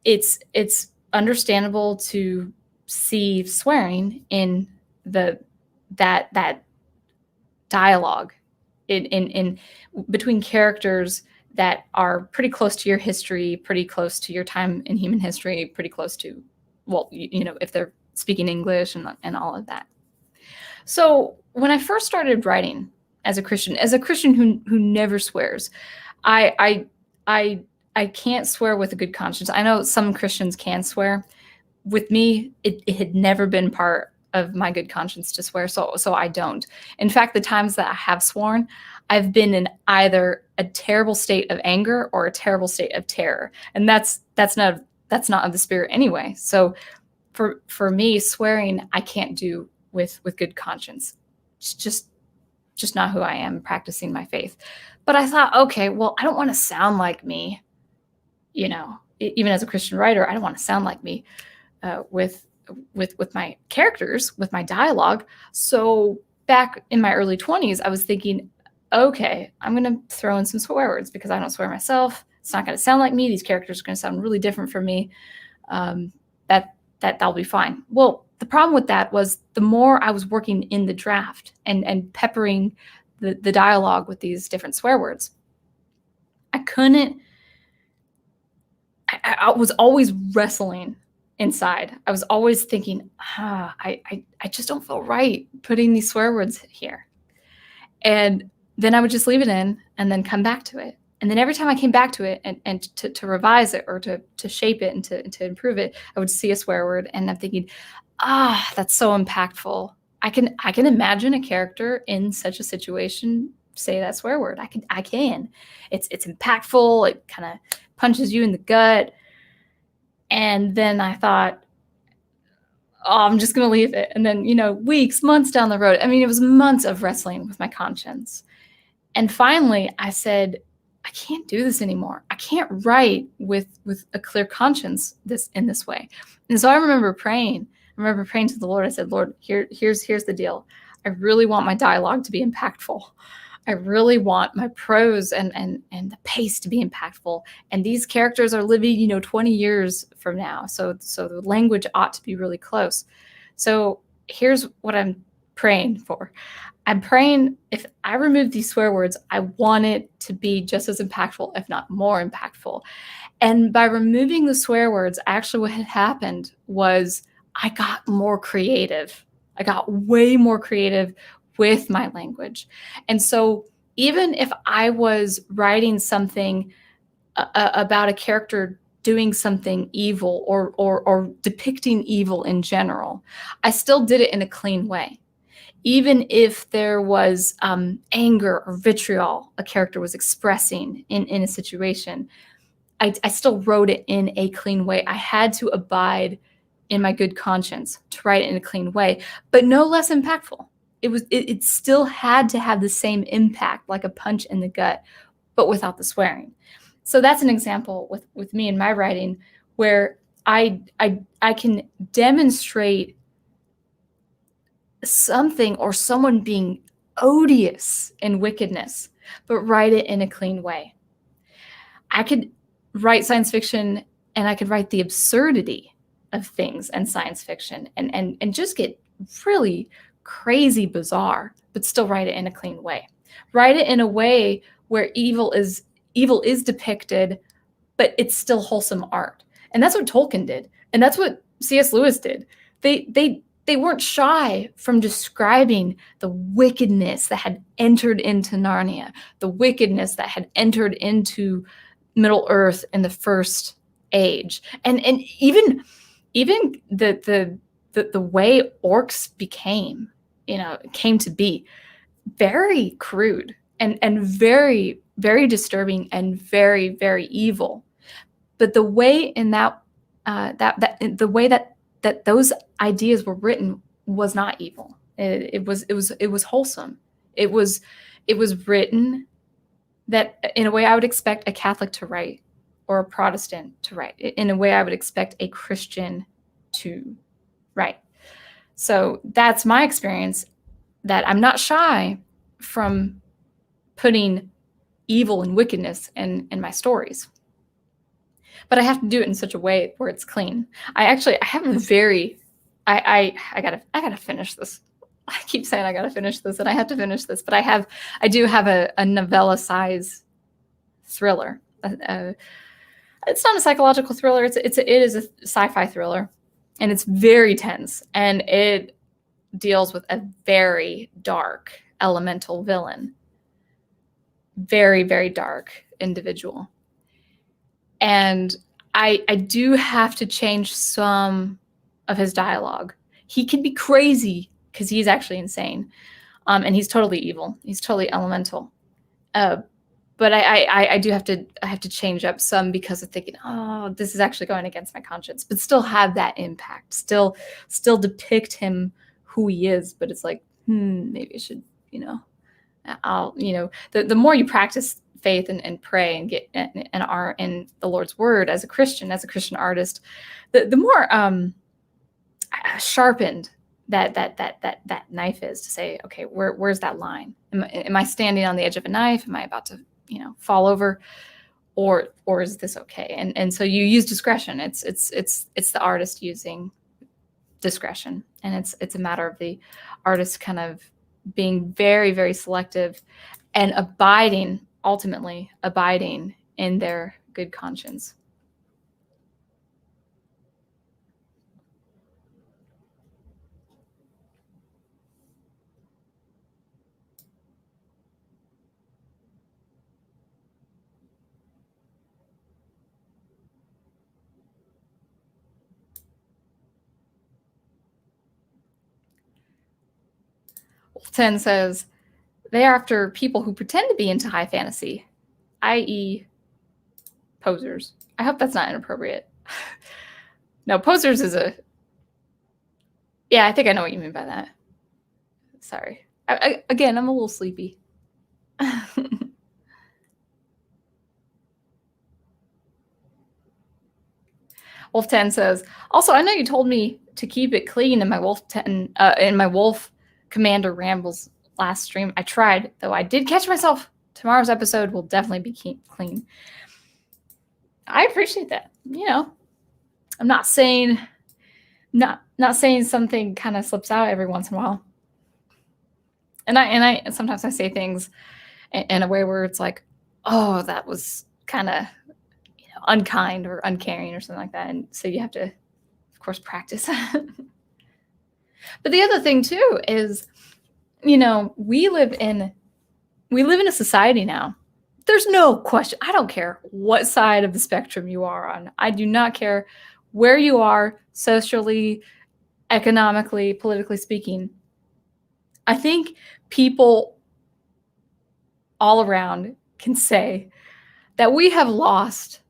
[SPEAKER 1] it's understandable to see swearing in that dialogue in between characters that are pretty close to your history, pretty close to your time in human history, pretty close to, well, if they're speaking English and all of that. So when I first started writing as a Christian who never swears, I can't swear with a good conscience. I know some Christians can swear. With me, it had never been part of my good conscience to swear, so I don't. In fact, the times that I have sworn, I've been in either a terrible state of anger or a terrible state of terror, and that's not of the Spirit anyway. So for me, swearing I can't do with good conscience. It's just not who I am practicing my faith. But I thought, okay, well, I don't want to sound like me. Even as a Christian writer, I don't want to sound like me with my characters, with my dialogue. So back in my early 20s, I was thinking, okay, I'm going to throw in some swear words because I don't swear myself. It's not going to sound like me. These characters are going to sound really different from me. That'll be fine. Well, the problem with that was the more I was working in the draft and peppering the dialogue with these different swear words, I was always wrestling inside. I was always thinking, I just don't feel right putting these swear words here. And then I would just leave it in and then come back to it. And then every time I came back to it and to revise it or to shape it and to improve it, I would see a swear word and I'm thinking, that's so impactful. I can imagine a character in such a situation say that swear word. I can. It's impactful. It kind of punches you in the gut. And then I thought, I'm just going to leave it. And then, weeks, months down the road, it was months of wrestling with my conscience. And finally I said, I can't do this anymore. I can't write with a clear conscience in this way. And so I remember praying to the Lord. I said, Lord, here's the deal. I really want my dialogue to be impactful. I really want my prose and the pace to be impactful. And these characters are living, 20 years from now. So the language ought to be really close. So here's what I'm praying for. I'm praying if I remove these swear words, I want it to be just as impactful, if not more impactful. And by removing the swear words, actually what had happened was I got more creative. I got way more creative with my language. And so even if I was writing something about a character doing something evil or depicting evil in general, I still did it in a clean way. Even if there was anger or vitriol a character was expressing in a situation, I still wrote it in a clean way. I had to abide in my good conscience to write it in a clean way, but no less impactful. It still had to have the same impact, like a punch in the gut, but without the swearing. So that's an example with me in my writing where I can demonstrate something or someone being odious in wickedness, but write it in a clean way. I could write science fiction and I could write the absurdity of things in science fiction and just get really crazy bizarre, but still write it in a clean way. Write it in a way where evil is depicted, but it's still wholesome art. And that's what Tolkien did. And that's what C.S. Lewis did. They weren't shy from describing the wickedness that had entered into Narnia, the wickedness that had entered into Middle Earth in the First Age. And even the way orcs came to be very crude and very, very disturbing and very, very evil. But the way in that those ideas were written was not evil. It was wholesome. It was written that in a way I would expect a Catholic to write. or a Protestant to write in a way I would expect a Christian to write. So that's my experience, that I'm not shy from putting evil and wickedness in my stories. But I have to do it in such a way where it's clean. I have a very, I gotta finish this. I keep saying I gotta finish this, and I have to finish this. But I do have a novella size thriller. It's not a psychological thriller. It is a sci-fi thriller, and it's very tense, and it deals with a very dark elemental villain. Very, very dark individual. And I do have to change some of his dialogue. He can be crazy because he's actually insane. And he's totally evil. He's totally elemental. But I have to change up some because of thinking, oh, this is actually going against my conscience, but still have that impact, still depict him who he is. But it's like, maybe I should, the more you practice faith and pray and get and are in the Lord's word as a Christian artist, the more sharpened that knife is to say, okay, where's that line? Am I standing on the edge of a knife? Am I about to fall over, or is this okay? And so you use discretion. It's the artist using discretion, and it's a matter of the artist kind of being very, very selective and ultimately abiding in their good conscience. Wolften says, they are after people who pretend to be into high fantasy, i.e. posers. I hope that's not inappropriate. No, posers is yeah, I think I know what you mean by that. Sorry. Again, I'm a little sleepy. Wolf10 says, also, I know you told me to keep it clean in my Wolf Commander Rambles last stream. I tried, though I did catch myself. Tomorrow's episode will definitely be clean. I appreciate that. I'm not saying something kind of slips out every once in a while. And I sometimes I say things in a way where it's like, oh, that was kind of unkind or uncaring or something like that. And so you have to, of course, practice. But the other thing too is, we live in a society now. There's no question. I don't care what side of the spectrum you are on. I do not care where you are socially, economically, politically speaking. I think people all around can say that we have lost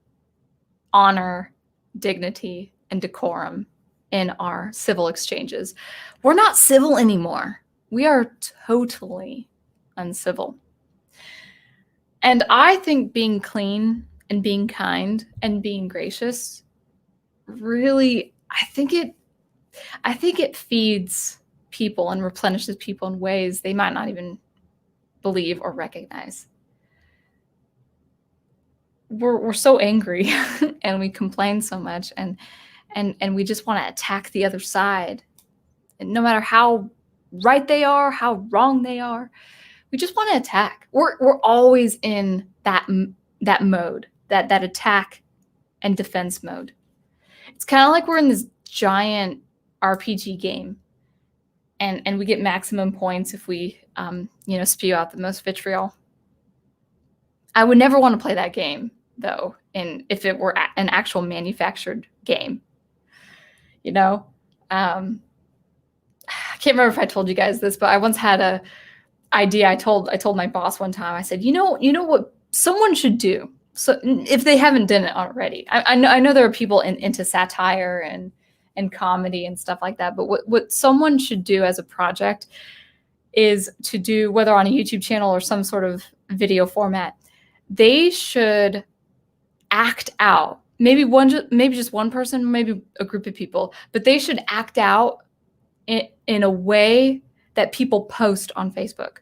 [SPEAKER 1] honor, dignity, and decorum in our civil exchanges. We're not civil anymore. We are totally uncivil. And I think being clean and being kind and being gracious really, I think it feeds people and replenishes people in ways they might not even believe or recognize. We're so angry and we complain so much and we just want to attack the other side. And no matter how right they are, how wrong they are, we just want to attack. We're always in that mode, that attack and defense mode. It's kind of like we're in this giant RPG game, and we get maximum points if we spew out the most vitriol. I would never want to play that game though, if it were an actual manufactured game. I can't remember if I told you guys this, but I once had a idea. I told my boss one time. I said, you know what someone should do. So if they haven't done it already, I know there are people into satire and comedy and stuff like that. But what someone should do as a project is to do, whether on a YouTube channel or some sort of video format, they should act out. Maybe just one person, maybe a group of people, but they should act out in a way that people post on Facebook,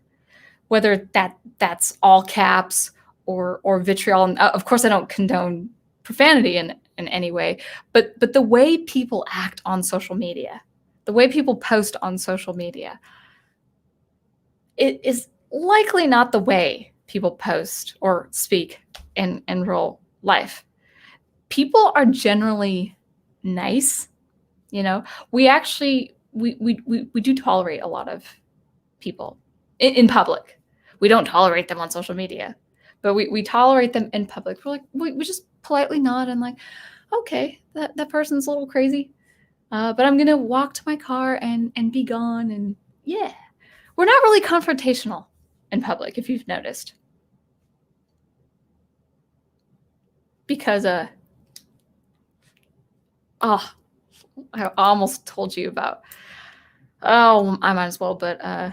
[SPEAKER 1] whether that's all caps or vitriol. And of course, I don't condone profanity in any way, but the way people act on social media, the way people post on social media, it is likely not the way people post or speak in real life. People are generally nice. We actually we do tolerate a lot of people in public. We don't tolerate them on social media, but we tolerate them in public. We're like, we just politely nod and like, okay, that person's a little crazy, but I'm gonna walk to my car and be gone. And yeah, we're not really confrontational in public, if you've noticed, because I almost told you about. Oh, I might as well. But I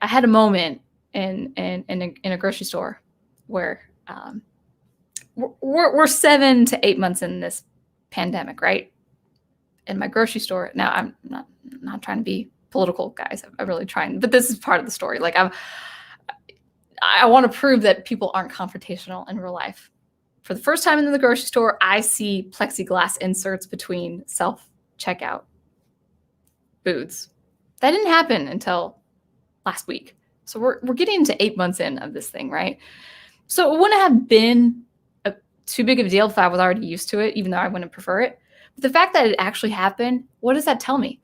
[SPEAKER 1] had a moment in a grocery store where we're 7 to 8 months in this pandemic, right? In my grocery store. Now, I'm not trying to be political, guys. I'm really trying, but this is part of the story. Like I want to prove that people aren't confrontational in real life. For the first time in the grocery store, I see plexiglass inserts between self-checkout booths. That didn't happen until last week. So we're getting into 8 months in of this thing, right? So it wouldn't have been too big of a deal if I was already used to it, even though I wouldn't prefer it. But the fact that it actually happened, what does that tell me?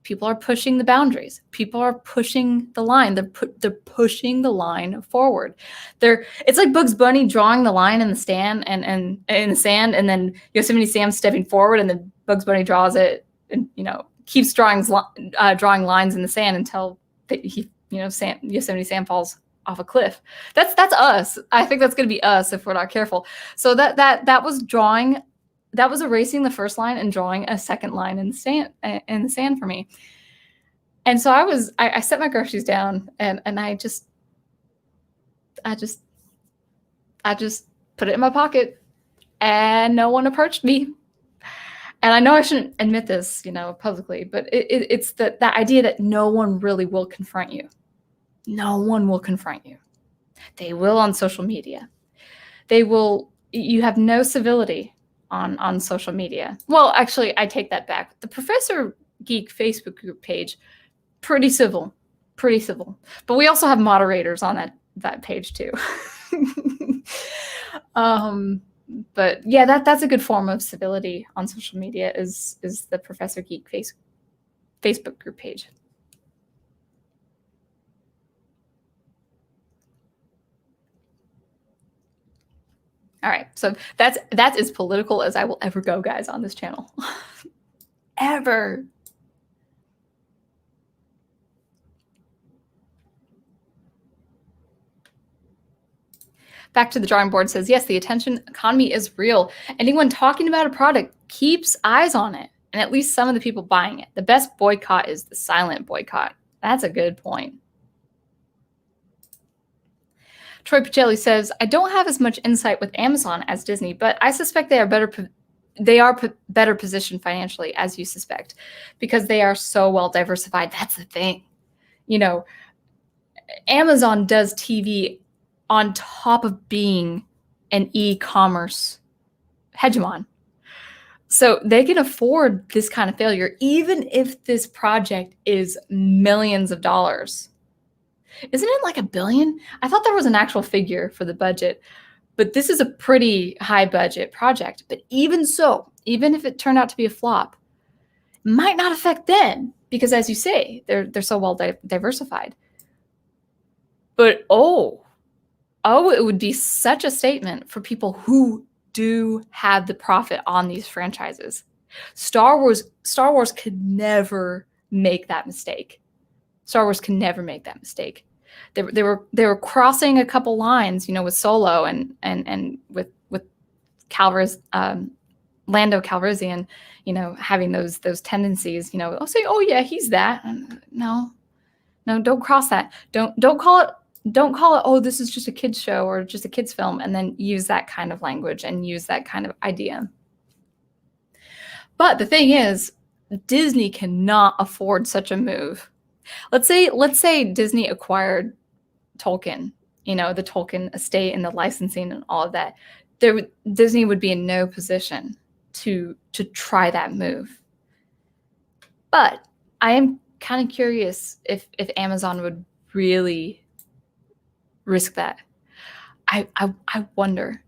[SPEAKER 1] People are pushing the boundaries. People are pushing the line. They're pushing the line forward. It's like Bugs Bunny drawing the line in the stand and in the sand, and then Yosemite Sam stepping forward, and then Bugs Bunny draws it and keeps drawing lines in the sand until Yosemite Sam falls off a cliff. That's us. I think that's going to be us if we're not careful. So that was drawing. That was erasing the first line and drawing a second line in the sand for me. And so I set my groceries down and I just put it in my pocket, and no one approached me. And I know I shouldn't admit this, publicly, but it's that idea that no one really will confront you. No one will confront you. They will on social media. You have no civility on social media. Well, actually, I take that back. The Professor Geek Facebook group page, pretty civil. But we also have moderators on that page too. But yeah, that's a good form of civility on social media is the Professor Geek Facebook group page. All right, so that's as political as I will ever go, guys, on this channel. Ever. Back to the drawing board says, yes, the attention economy is real. Anyone talking about a product keeps eyes on it, and at least some of the people buying it. The best boycott is the silent boycott. That's a good point. Troy Pacelli says, I don't have as much insight with Amazon as Disney, but I suspect they are better positioned financially, as you suspect, because they are so well diversified. That's the thing. Amazon does TV on top of being an e-commerce hegemon. So they can afford this kind of failure, even if this project is millions of dollars. Isn't it like $1 billion? I thought there was an actual figure for the budget, but this is a pretty high budget project. But even so, even if it turned out to be a flop, it might not affect them because, as you say, they're so well diversified. But it would be such a statement for people who do have the profit on these franchises. Star Wars could never make that mistake. Star Wars can never make that mistake. They were crossing a couple lines, with Solo and with Lando Calrissian, having those tendencies, say, oh yeah, he's that. No, don't cross that. Don't call it don't call it, oh, this is just a kid's show or just a kid's film, and then use that kind of language and use that kind of idea. But the thing is, Disney cannot afford such a move. Let's say Disney acquired Tolkien, the Tolkien estate and the licensing and all of that. Disney would be in no position to try that move. But I am kind of curious if Amazon would really risk that. I wonder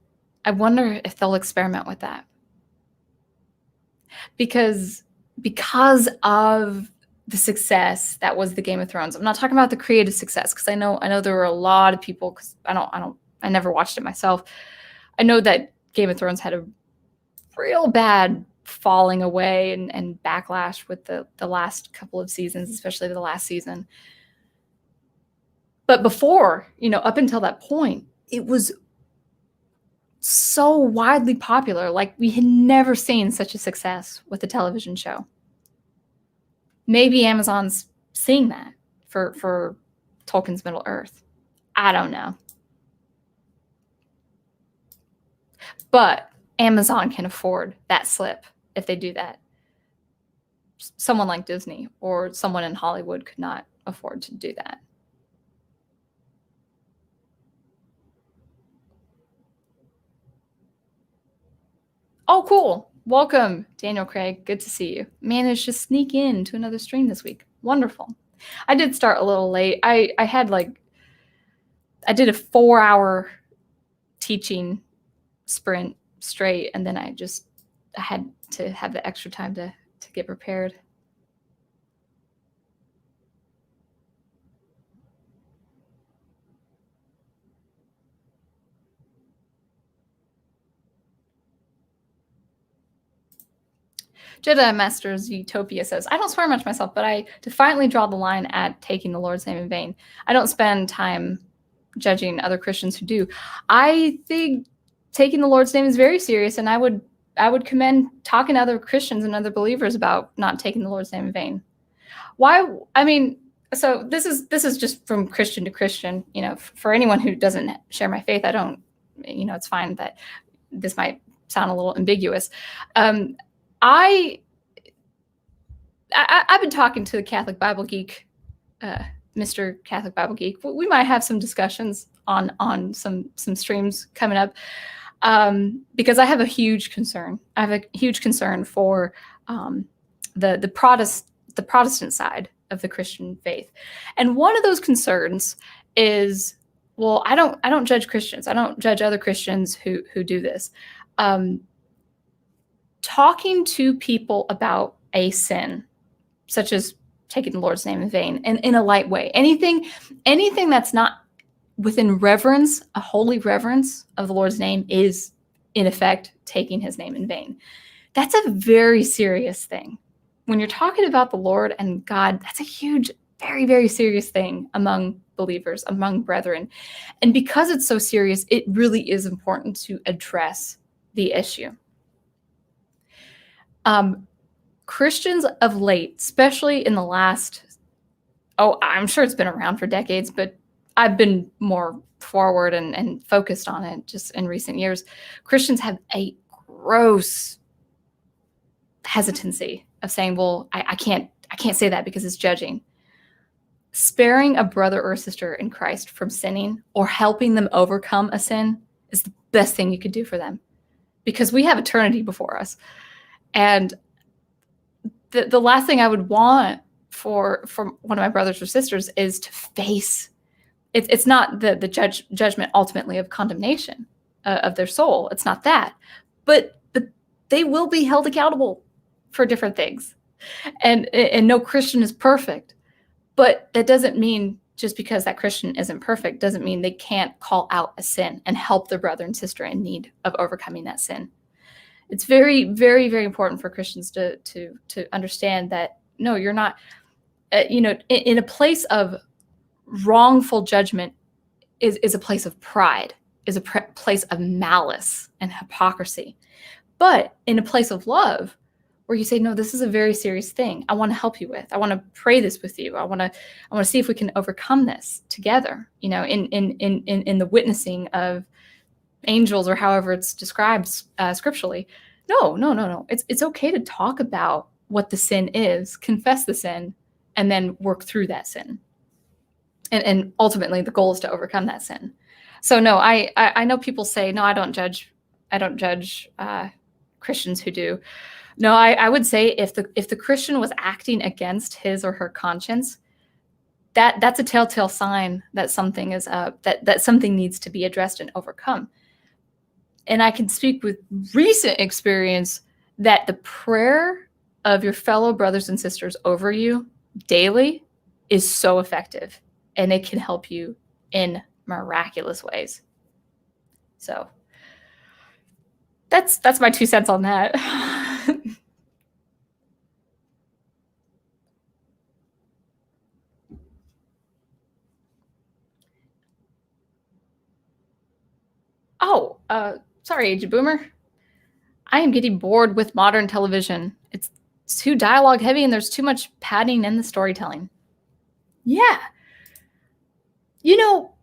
[SPEAKER 1] if they'll experiment with that. Because of the success that was the Game of Thrones. I'm not talking about the creative success, because I know there were a lot of people, because I never watched it myself. I know that Game of Thrones had a real bad falling away and backlash with the last couple of seasons, especially the last season. But before, up until that point, it was so widely popular. Like, we had never seen such a success with a television show. Maybe Amazon's seeing that for Tolkien's Middle-earth. I don't know. But Amazon can afford that slip if they do that. Someone like Disney or someone in Hollywood could not afford to do that. Oh, cool. Welcome, Daniel Craig. Good to see you. Managed to sneak in to another stream this week. Wonderful. I did start a little late. I did a 4-hour teaching sprint straight, and then I had to have the extra time to get prepared. Jedi Masters Utopia says, I don't swear much myself, but I defiantly draw the line at taking the Lord's name in vain. I don't spend time judging other Christians who do. I think taking the Lord's name is very serious, and I would commend talking to other Christians and other believers about not taking the Lord's name in vain. Why? I mean, so this is just from Christian to Christian. For anyone who doesn't share my faith, I don't. It's fine that this might sound a little ambiguous. I've been talking to the Catholic Bible Geek, Mr. Catholic Bible Geek. We might have some discussions on some streams coming up, because I have a huge concern. I have a huge concern for the Protestant side of the Christian faith, and one of those concerns is, well, I don't judge Christians. I don't judge other Christians who do this. Talking to people about a sin, such as taking the Lord's name in vain, and in a light way, anything that's not within reverence, a holy reverence of the Lord's name, is in effect taking his name in vain. That's a very serious thing. When you're talking about the Lord and God, that's a huge, very, very serious thing among believers, among brethren. And because it's so serious, it really is important to address the issue. Christians of late, especially in the last, I'm sure it's been around for decades, but I've been more forward and focused on it just in recent years. Christians have a gross hesitancy of saying, well, I can't say that because it's judging. Sparing a brother or sister in Christ from sinning or helping them overcome a sin is the best thing you could do for them, because we have eternity before us. And the last thing I would want for one of my brothers or sisters is to face, it's not the judgment ultimately of condemnation of their soul. It's not that, but they will be held accountable for different things. And no Christian is perfect, but that doesn't mean just because that Christian isn't perfect doesn't mean they can't call out a sin and help their brother and sister in need of overcoming that sin. It's very, very, very important for Christians to understand that, no, you're not, in a place of wrongful judgment is a place of pride, is a place of malice and hypocrisy. But in a place of love, where you say, no, this is a very serious thing. I want to help you with. I want to pray this with you. I want to see if we can overcome this together. You know, in the witnessing of angels, or however it's described scripturally. No. It's okay to talk about what the sin is, confess the sin, and then work through that sin. And ultimately, the goal is to overcome that sin. So no, I know people say, no, I don't judge Christians who do. No, I would say if the Christian was acting against his or her conscience, that's a telltale sign that something is up, that something needs to be addressed and overcome. And I can speak with recent experience that the prayer of your fellow brothers and sisters over you daily is so effective, and it can help you in miraculous ways. So that's my 2 cents on that. Oh, sorry, Aged Boomer. I am getting bored with modern television. It's too dialogue heavy and there's too much padding in the storytelling. Yeah. You know,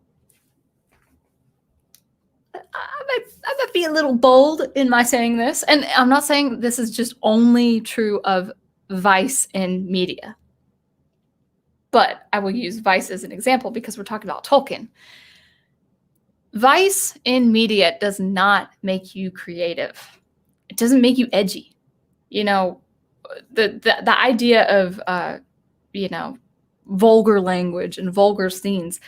[SPEAKER 1] I might be a little bold in my saying this, and I'm not saying this is just only true of Vice in media. But I will use Vice as an example because we're talking about Tolkien. Vice in media does not make you creative. It doesn't make you edgy. You know, the idea of vulgar language and vulgar scenes,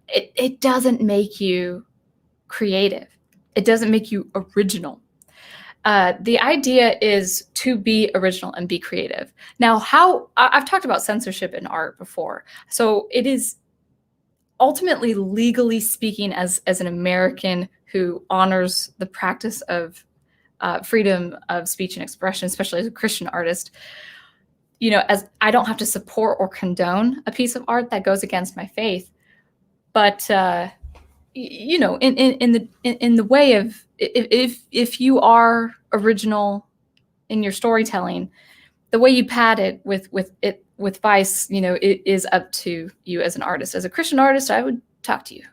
[SPEAKER 1] it doesn't make you creative. It doesn't make you original. The idea is to be original and be creative. Now, I've talked about censorship in art before. So it is ultimately, legally speaking, as an American who honors the practice of freedom of speech and expression, especially as a Christian artist, you know, as I don't have to support or condone a piece of art that goes against my faith, but you know, in the way of if you are original in your storytelling, the way you pad it with Vice, you know, it is up to you as an artist. As a Christian artist, I would talk to you.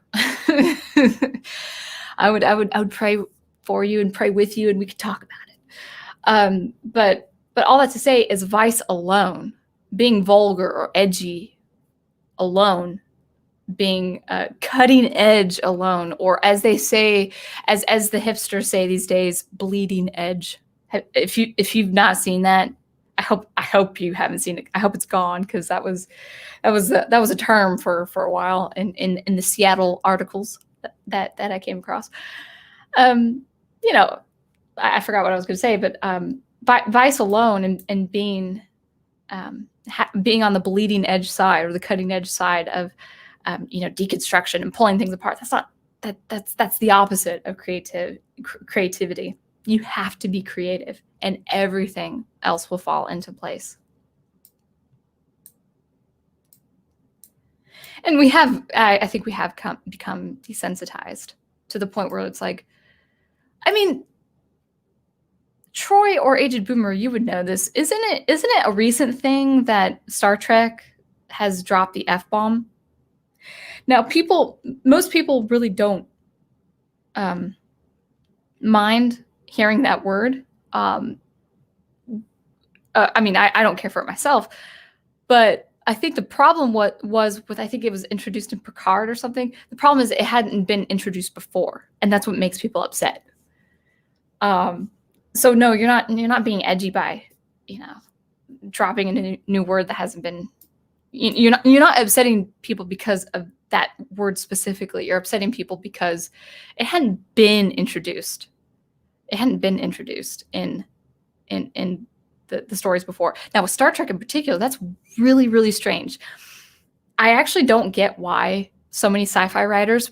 [SPEAKER 1] I would pray for you and pray with you, and we could talk about it. But all that to say is, Vice alone, being vulgar or edgy alone, being cutting edge alone, or as they say, as the hipsters say these days, bleeding edge. If you've not seen that, I hope you haven't seen it. I hope it's gone, because that was a term for a while in the Seattle articles that I came across. You know, I forgot what I was going to say, but Vice alone and being being on the bleeding edge side or the cutting edge side of deconstruction and pulling things apart, that's the opposite of creativity. You have to be creative, and everything else will fall into place. And I think we have become desensitized to the point where it's like, I mean, Troy or Aged Boomer, you would know this. Isn't it a recent thing that Star Trek has dropped the F-bomb? Now, most people really don't mind hearing that word. I mean, I don't care for it myself, but I think the problem was with, I think it was introduced in Picard or something. The problem is it hadn't been introduced before, and that's what makes people upset. So no, you're not being edgy by, dropping a new word that hasn't been. You're not upsetting people because of that word specifically. You're upsetting people because it hadn't been introduced. It hadn't been introduced in the stories before. Now with Star Trek in particular, that's really, really strange. I actually don't get why so many sci-fi writers,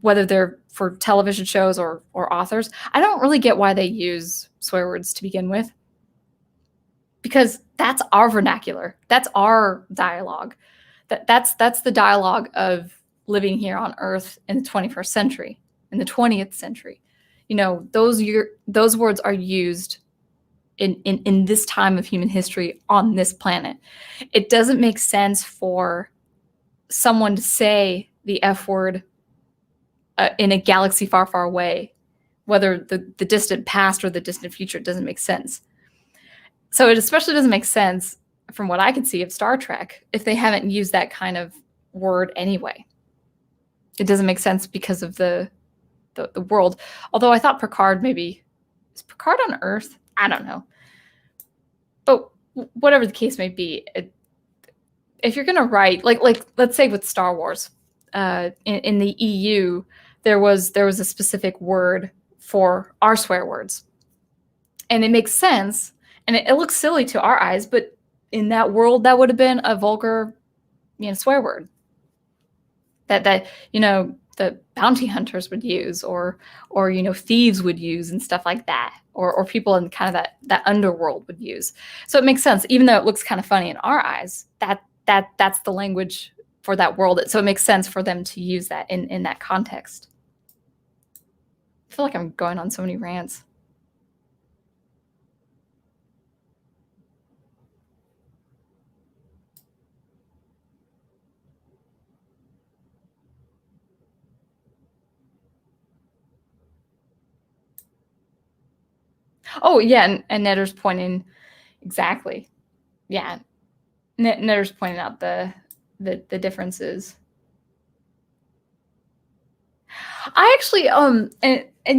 [SPEAKER 1] whether they're for television shows or authors, I don't really get why they use swear words to begin with. Because that's our vernacular. That's our dialogue. That's the dialogue of living here on Earth in the 21st century, in the 20th century. Those words are used in this time of human history on this planet. It doesn't make sense for someone to say the F word in a galaxy far, far away, whether the distant past or the distant future. It doesn't make sense. So it especially doesn't make sense from what I can see of Star Trek if they haven't used that kind of word anyway. It doesn't make sense because of the world. Although I thought Picard maybe, is Picard on Earth? I don't know. But whatever the case may be, if you're gonna write like let's say with Star Wars, in the EU, there was a specific word for our swear words, and it makes sense, and it looks silly to our eyes, but in that world, that would have been a vulgar, swear word that the bounty hunters would use, or thieves would use and stuff like that, or people in kind of that underworld would use. So it makes sense, even though it looks kind of funny in our eyes, that's the language for that world. So it makes sense for them to use that in that context. I feel like I'm going on so many rants. Oh yeah, and Netter's pointing exactly. Yeah, Netter's pointing out the differences. I actually and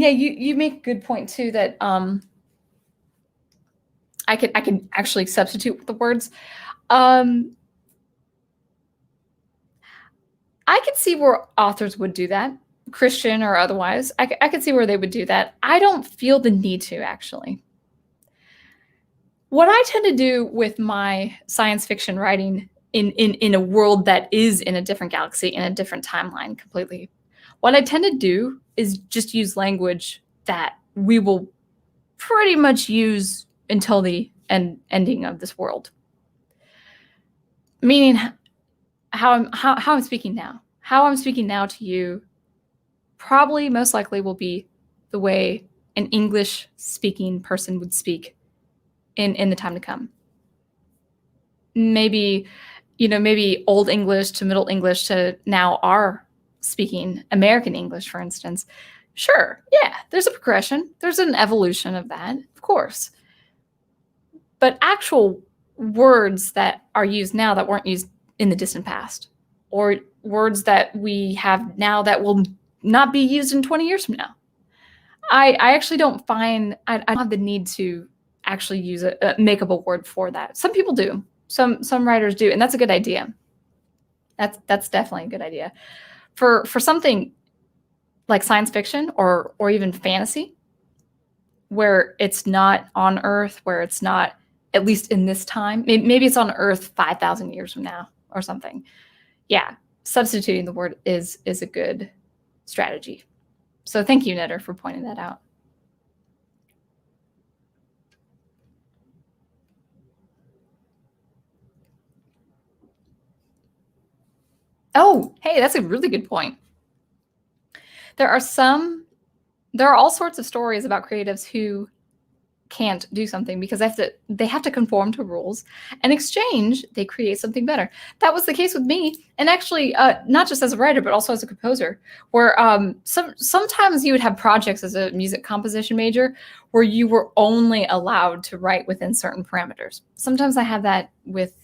[SPEAKER 1] yeah, you make a good point too that I can actually substitute the words. I could see where authors would do that, Christian or otherwise. I could see where they would do that. I don't feel the need to, actually. What I tend to do with my science fiction writing in a world that is in a different galaxy, in a different timeline completely, what I tend to do is just use language that we will pretty much use until the ending of this world. Meaning how I'm speaking now. How I'm speaking now to you probably most likely will be the way an English-speaking person would speak in the time to come. Maybe, maybe Old English to Middle English to now our speaking American English, for instance. Sure, yeah, there's a progression. There's an evolution of that, of course. But actual words that are used now that weren't used in the distant past, or words that we have now that will not be used in 20 years from now. I actually don't find, I don't have the need to actually use make up a word for that. Some people do. Some writers do, and that's a good idea. That's definitely a good idea. For something like science fiction or even fantasy, where it's not on Earth, where it's not, at least in this time, maybe it's on Earth 5,000 years from now or something. Yeah, substituting the word is a good strategy. So thank you, Netter, for pointing that out. Oh, hey, that's a really good point. There are all sorts of stories about creatives who can't do something because they have to conform to rules. In exchange, they create something better. That was the case with me, and actually, not just as a writer, but also as a composer, where sometimes you would have projects as a music composition major where you were only allowed to write within certain parameters. Sometimes I had that with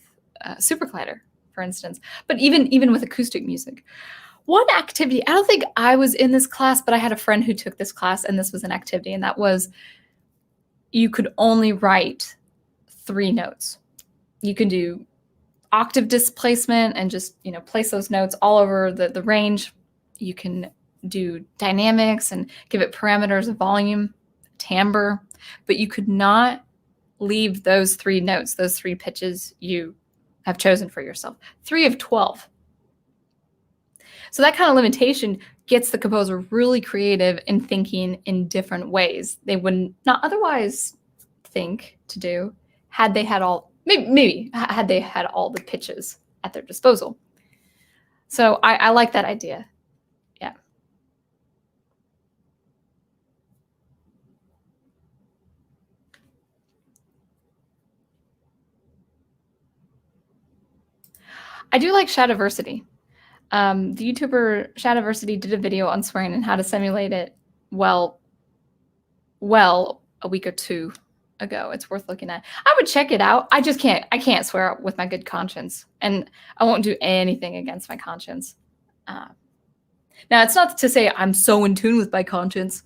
[SPEAKER 1] SuperCollider, for instance, but even with acoustic music. One activity, I don't think I was in this class, but I had a friend who took this class, and this was an activity, and that was you could only write 3 notes. You can do octave displacement and just, place those notes all over the range. You can do dynamics and give it parameters of volume, timbre, but you could not leave those 3 notes, those 3 pitches you have chosen for yourself. 3 of 12. So that kind of limitation gets the composer really creative in thinking in different ways they would not otherwise think to do had they had maybe had they had all the pitches at their disposal. So I like that idea. Yeah. I do like Shadiversity. The YouTuber Shadiversity did a video on swearing and how to simulate it well a week or two ago. It's worth looking at. I would check it out. I can't swear with my good conscience, and I won't do anything against my conscience. Now, it's not to say I'm so in tune with my conscience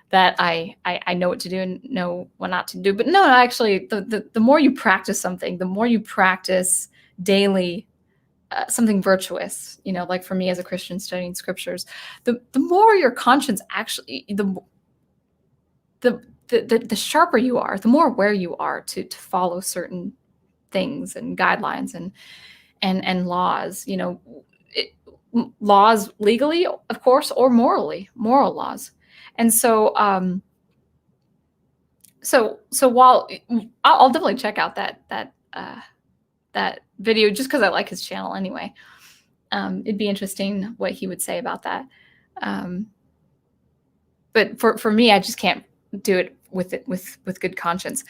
[SPEAKER 1] that I know what to do and know what not to do. But no, actually, the more you practice something, the more you practice daily something virtuous, like for me as a Christian studying scriptures, the more your conscience actually, the sharper you are, the more aware you are to follow certain things and guidelines and laws, laws legally, of course, or moral laws. And so, so while I'll definitely check out that video just because I like his channel anyway. It'd be interesting what he would say about that. But for me, I just can't do it with good conscience.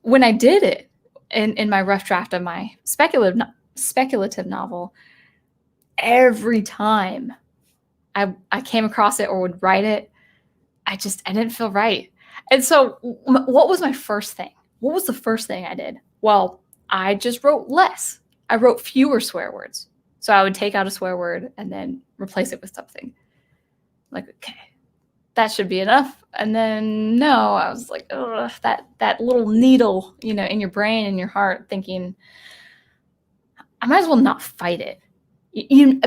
[SPEAKER 1] When I did it in my rough draft of my speculative novel, every time I came across it or would write it, I didn't feel right. And so what was my first thing? What was the first thing I did? Well, I just wrote less. I wrote fewer swear words. So I would take out a swear word and then replace it with something. Like, okay, that should be enough. And then no, I was like, ugh, that little needle, in your brain and your heart thinking, I might as well not fight it.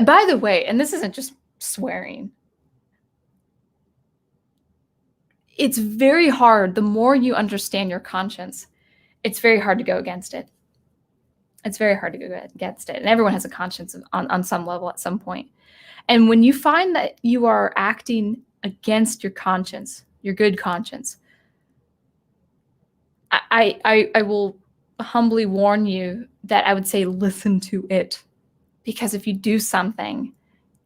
[SPEAKER 1] By the way, and this isn't just swearing, it's very hard. The more you understand your conscience, it's very hard to go against it. It's very hard to go against it. And everyone has a conscience on some level at some point. And when you find that you are acting against your conscience, your good conscience, I will humbly warn you that I would say listen to it. Because if you do something,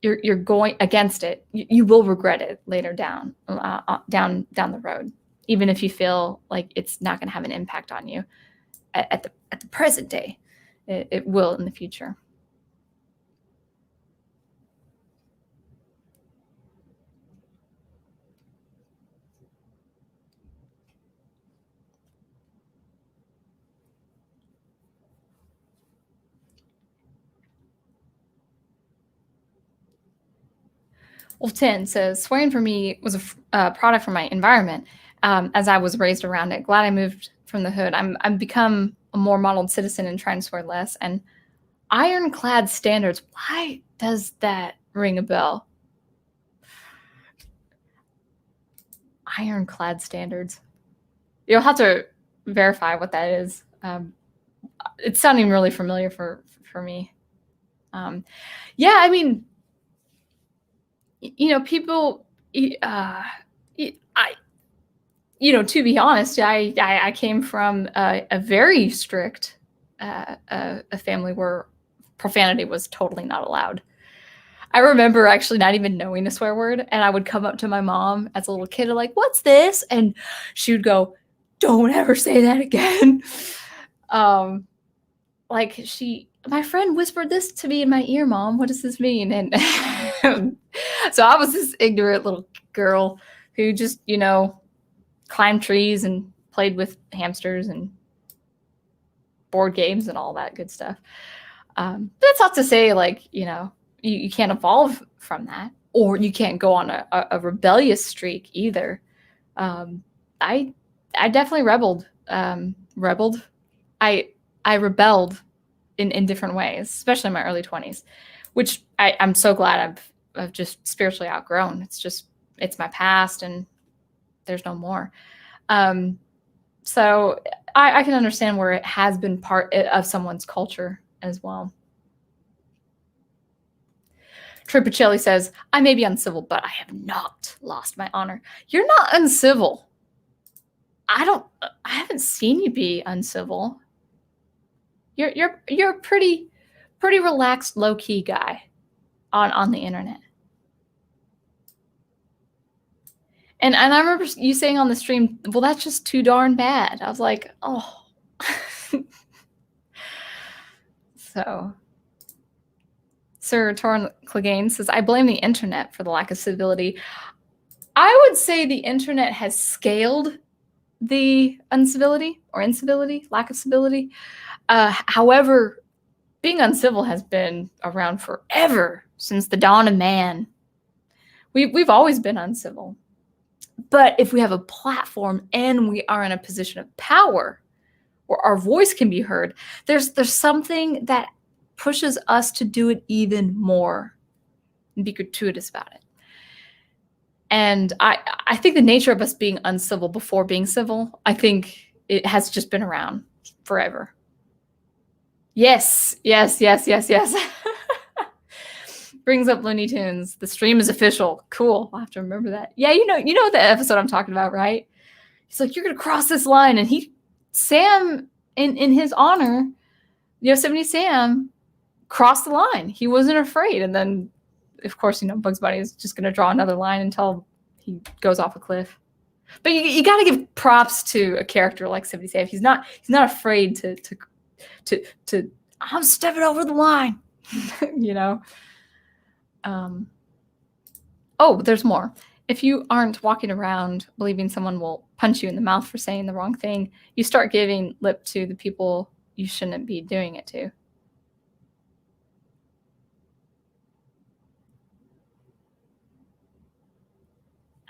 [SPEAKER 1] you're going against it, you will regret it later down the road, even if you feel like it's not going to have an impact on you at the present day. It will in the future. Wolf 10 says, swearing for me was a product from my environment, as I was raised around it. Glad I moved from the hood. I've become a more modeled citizen and trying to swear less. And ironclad standards, why does that ring a bell? Ironclad standards. You'll have to verify what that is. It's sounding really familiar for me. Yeah, I mean, people, to be honest, I came from a very strict a family where profanity was totally not allowed. I remember actually not even knowing a swear word, and I would come up to my mom as a little kid and like, "What's this?" And she would go, "Don't ever say that again." My friend whispered this to me in my ear, Mom. What does this mean? And so I was this ignorant little girl who just, climbed trees and played with hamsters and board games and all that good stuff. That's not to say, you can't evolve from that, or you can't go on a rebellious streak either. I definitely rebelled. I rebelled in different ways, especially in my early 20s, which I'm so glad I've just spiritually outgrown. It's my past, and there's no more. So I can understand where it has been part of someone's culture as well. Tripicelli says, I may be uncivil, but I have not lost my honor. You're not uncivil. I haven't seen you be uncivil. You're a pretty relaxed, low-key guy on the internet. And I remember you saying on the stream, well, that's just too darn bad. I was like, oh. So Sir Torn Clegane says, I blame the internet for the lack of civility. I would say the internet has scaled the uncivility or incivility, lack of civility. However, being uncivil has been around forever, since the dawn of man. We've always been uncivil. But if we have a platform and we are in a position of power where our voice can be heard, there's something that pushes us to do it even more and be gratuitous about it. And I think the nature of us being uncivil before being civil, I think it has just been around forever. Yes. Brings up Looney Tunes. The stream is official. Cool. I'll have to remember that. Yeah, you know the episode I'm talking about, right? He's like, you're gonna cross this line, and Sam, in his honor, Yosemite Sam crossed the line. He wasn't afraid, and then, of course, Bugs Bunny is just gonna draw another line until he goes off a cliff. But you got to give props to a character like Yosemite Sam. He's not afraid to I'm stepping over the line, Oh, there's more. If you aren't walking around believing someone will punch you in the mouth for saying the wrong thing, you start giving lip to the people you shouldn't be doing it to.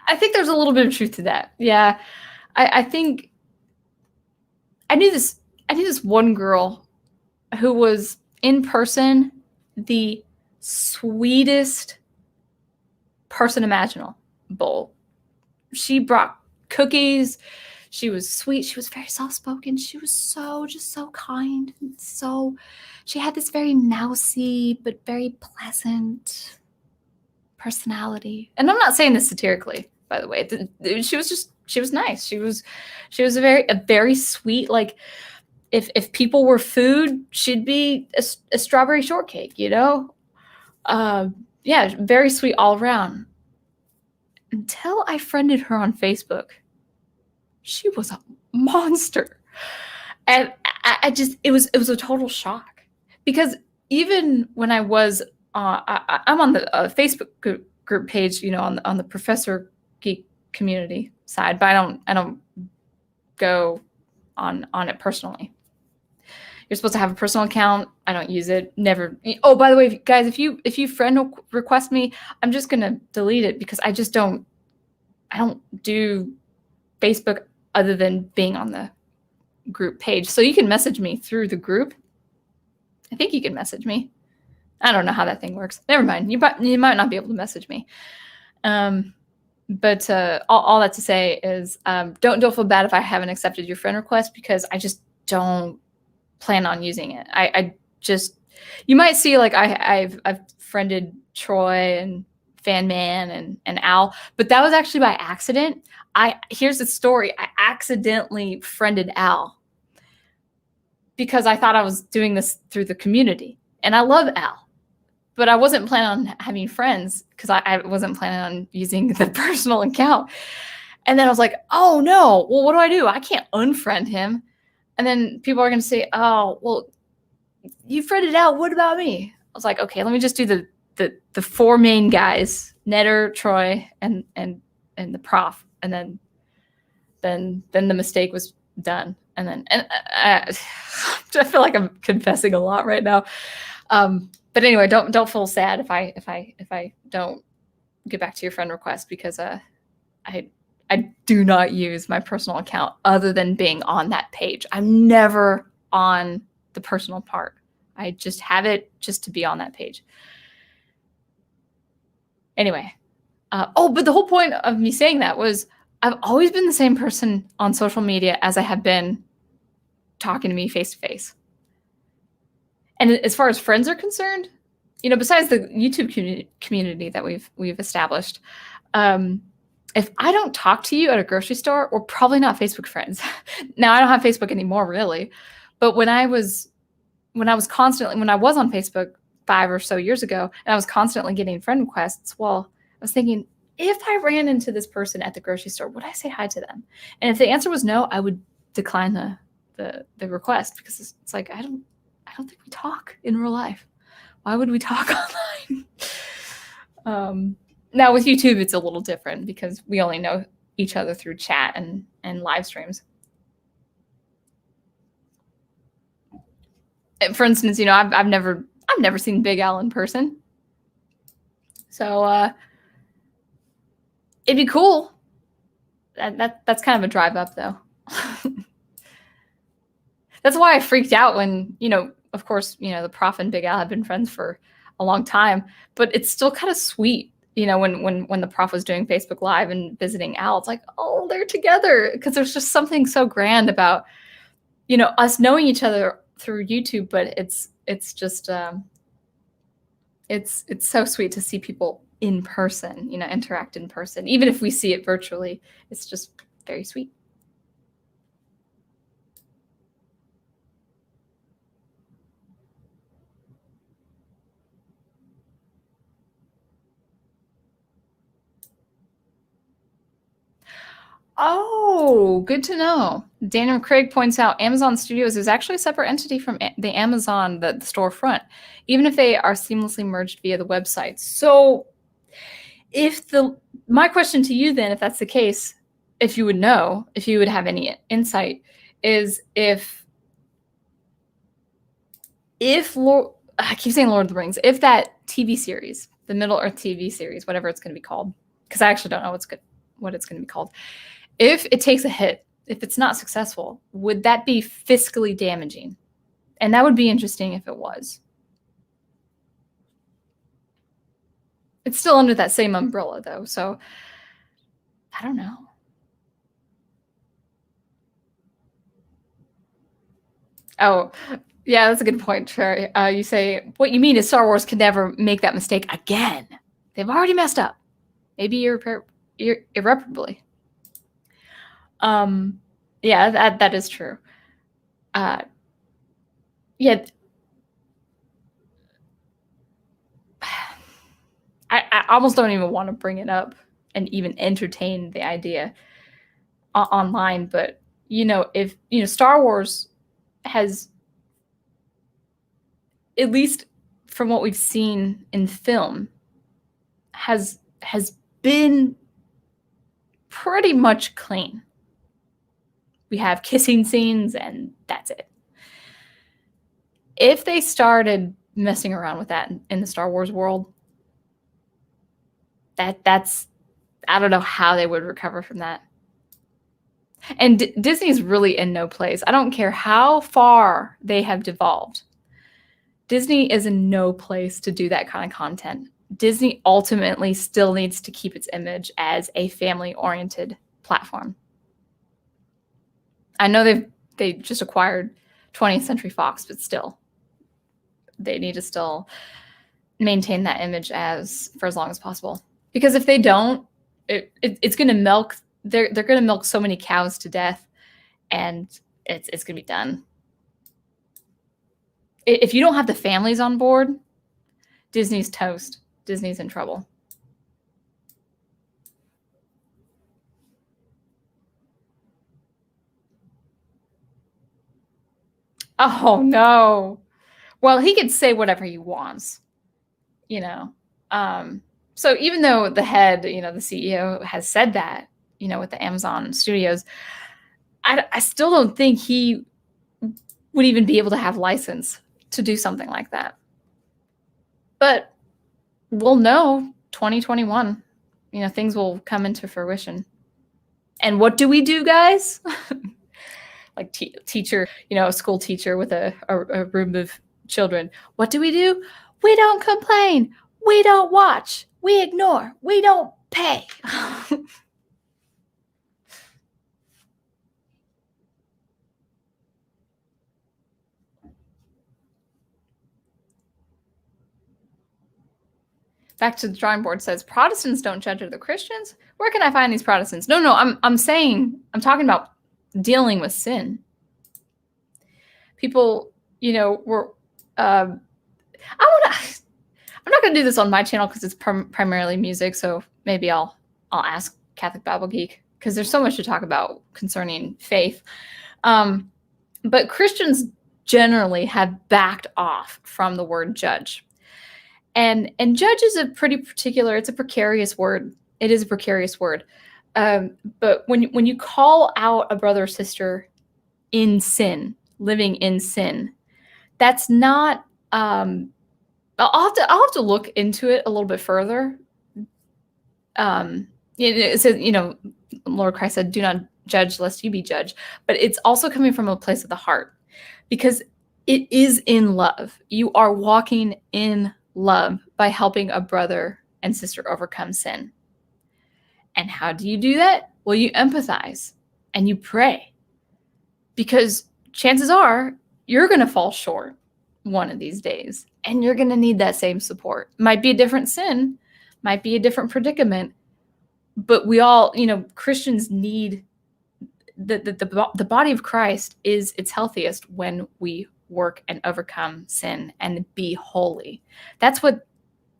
[SPEAKER 1] I think there's a little bit of truth to that. Yeah. I think I knew this one girl who was in person the sweetest person imaginable. She brought cookies. She was sweet. She was very soft-spoken. She was so kind. And she had this very mousy but very pleasant personality. And I'm not saying this satirically, by the way. She was nice. She was a very sweet, like, if people were food, she'd be a strawberry shortcake, Yeah, very sweet all around. Until I friended her on Facebook. She was a monster. And it was a total shock. Because even when I was, I'm on the Facebook group page, on the Professor Geek community side, but I don't go on it personally. You're supposed to have a personal account. I don't use it. Never. Oh, by the way, guys, if you friend request me, I'm just gonna delete it because I don't do Facebook other than being on the group page. So you can message me through the group. I think you can message me. I don't know how that thing works. Never mind. You might not be able to message me. But all that to say is, don't feel bad if I haven't accepted your friend request, because I just don't plan on using it. I just, you might see, like, I've friended Troy and Fan Man and Al, but that was actually by accident. Here's the story. I accidentally friended Al because I thought I was doing this through the community, and I love Al, but I wasn't planning on having friends because I wasn't planning on using the personal account. And then I was like, oh no, well, what do? I can't unfriend him. And then people are going to say, oh, well, you friended Al. What about me? I was like, okay, let me just do the four main guys, Netter, Troy, and the prof. And then the mistake was done. And I feel like I'm confessing a lot right now. But anyway, don't feel sad if I don't get back to your friend request, because I do not use my personal account other than being on that page. I'm never on the personal part. I just have it just to be on that page. Anyway. But the whole point of me saying that was I've always been the same person on social media as I have been talking to me face to face. And as far as friends are concerned, besides the YouTube community that we've established, if I don't talk to you at a grocery store, we're probably not Facebook friends. Now, I don't have Facebook anymore, really. But when I was on Facebook 5 or so years ago, and I was constantly getting friend requests, well, I was thinking, if I ran into this person at the grocery store, would I say hi to them? And if the answer was no, I would decline the request, because it's like, I don't think we talk in real life. Why would we talk online? Now with YouTube, it's a little different because we only know each other through chat and live streams. For instance, I've never seen Big Al in person, so it'd be cool. That's kind of a drive up, though. That's why I freaked out when, of course, the Prof and Big Al have been friends for a long time, but it's still kind of sweet, when the Prof was doing Facebook Live and visiting Al. It's like, oh, they're together, because there's just something so grand about, us knowing each other through YouTube, but it's just it's so sweet to see people in person, interact in person, even if we see it virtually. It's just very sweet. Oh, good to know. Daniel Craig points out Amazon Studios is actually a separate entity from the Amazon, the storefront, even if they are seamlessly merged via the website. So my question to you then, if that's the case, if you would know, if you would have any insight, is if I keep saying Lord of the Rings, if that TV series, the Middle Earth TV series, whatever it's going to be called, because I actually don't know what it's going to be called, if it takes a hit, if it's not successful, would that be fiscally damaging? And that would be interesting if it was. It's still under that same umbrella, though, so I don't know. Oh, yeah, that's a good point, Trey. You say, what you mean is Star Wars could never make that mistake again. They've already messed up. Maybe irreparably. Yeah, that is true. Yeah. I almost don't even want to bring it up and even entertain the idea online, but if Star Wars has, at least from what we've seen in film, has been pretty much clean. We have kissing scenes and that's it. If they started messing around with that in the Star Wars world, that's I don't know how they would recover from that. And Disney's really in no place. I don't care how far they have devolved. Disney is in no place to do that kind of content. Disney ultimately still needs to keep its image as a family-oriented platform. I know they just acquired 20th Century Fox, but still, they need to still maintain that image for as long as possible. Because if they don't, it's going to milk. They're going to milk so many cows to death, and it's going to be done. If you don't have the families on board, Disney's toast. Disney's in trouble. Oh no. Well, he could say whatever he wants, So even though the head, the CEO has said that, with the Amazon Studios, I still don't think he would even be able to have license to do something like that. But we'll know 2021, things will come into fruition. And what do we do, guys? Like teacher, a school teacher with a room of children. What do? We don't complain. We don't watch. We ignore. We don't pay. Back to the drawing board says, Protestants don't judge other Christians. Where can I find these Protestants? No, I'm talking about dealing with sin. People, I'm not going to do this on my channel because it's primarily music. So maybe I'll ask Catholic Bible Geek, because there's so much to talk about concerning faith. But Christians generally have backed off from the word judge. And judge is a pretty particular, it's a precarious word. It is a precarious word. But when you call out a brother or sister in sin, living in sin, that's not, I'll have to look into it a little bit further. It says, Lord Christ said, do not judge lest you be judged. But it's also coming from a place of the heart, because it is in love. You are walking in love by helping a brother and sister overcome sin. And how do you do that? Well, you empathize and you pray, because chances are you're going to fall short one of these days, and you're going to need that same support. Might be a different sin, might be a different predicament, but we all, Christians need the body of Christ is its healthiest when we work and overcome sin and be holy. That's what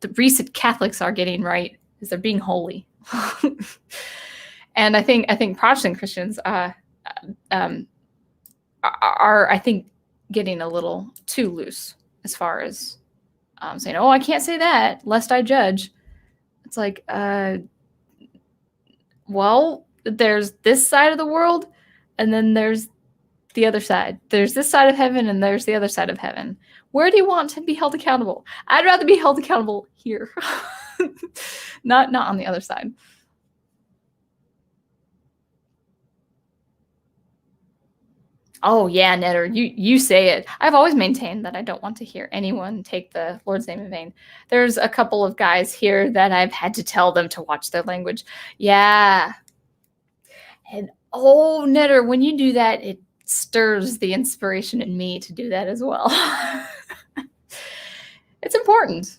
[SPEAKER 1] the recent Catholics are getting right, is they're being holy. And I think Protestant Christians are, I think, getting a little too loose as far as saying, "Oh, I can't say that lest I judge." It's like, well, there's this side of the world, and then there's the other side. There's this side of heaven, and there's the other side of heaven. Where do you want to be held accountable? I'd rather be held accountable here, not on the other side. Oh yeah, Netter, you say it. I've always maintained that I don't want to hear anyone take the Lord's name in vain. There's a couple of guys here that I've had to tell them to watch their language. Yeah. And oh, Netter, when you do that, it stirs the inspiration in me to do that as well. It's important,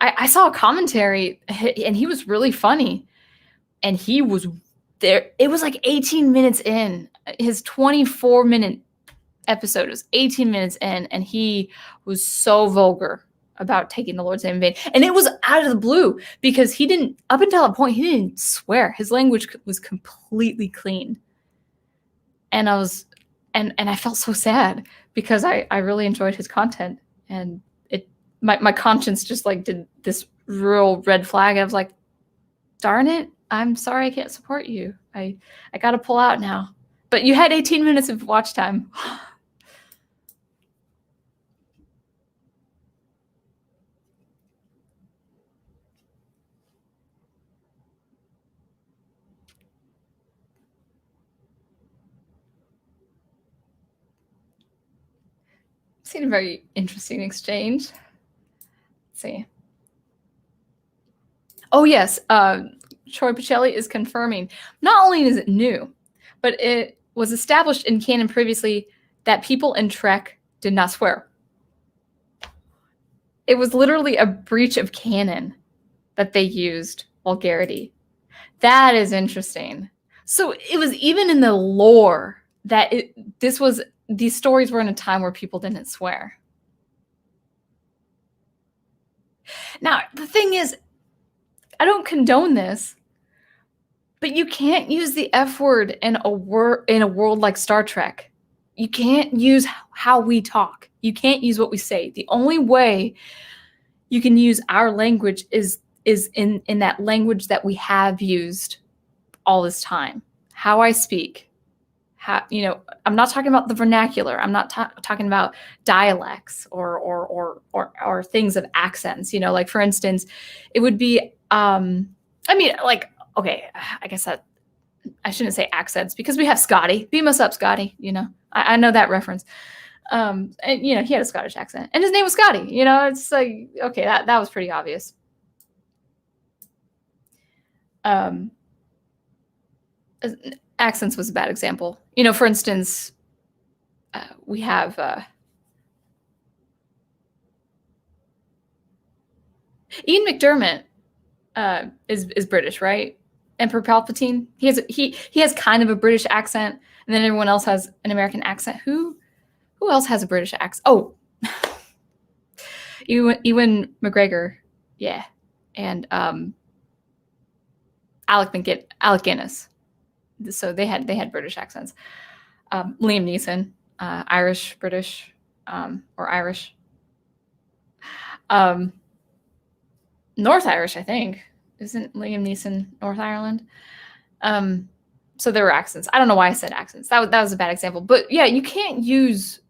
[SPEAKER 1] I saw a commentary, and he was really funny, and he was there. It was like 18 minutes in. His 24-minute episode was 18 minutes in, and he was so vulgar about taking the Lord's name in vain. And it was out of the blue, because he didn't, up until that point, he didn't swear. His language was completely clean. And I felt so sad, because I really enjoyed his content, and my conscience just like did this real red flag. I was like, darn it, I'm sorry I can't support you. I got to pull out now. But you had 18 minutes of watch time. Seen a very interesting exchange. Let's see. Oh, yes. Troy Pacelli is confirming, not only is it new, but it was established in canon previously that people in Trek did not swear. It was literally a breach of canon that they used vulgarity. That is interesting. So it was even in the lore that these stories were in a time where people didn't swear. Now, the thing is, I don't condone this, but you can't use the F word in a world like Star Trek. You can't use how we talk. You can't use what we say. The only way you can use our language is in that language that we have used all this time. How I speak. I'm not talking about the vernacular. I'm not talking about dialects or things of accents. Like, for instance, it would be okay, I guess that I shouldn't say accents, because we have Scotty. Beam us up, Scotty. I know that reference. And he had a Scottish accent, and his name was Scotty. It's like, okay, that was pretty obvious. Accents was a bad example. For instance, we have Ian McDermott is British, right? Emperor Palpatine. He has kind of a British accent, and then everyone else has an American accent. Who else has a British accent? Oh, Ewan McGregor, yeah, and Alec Guinness. So they had British accents. Liam Neeson, Irish, British. or Irish. North Irish, I think. Isn't Liam Neeson North Ireland? So there were accents. I don't know why I said accents. That was a bad example. But yeah, you can't use,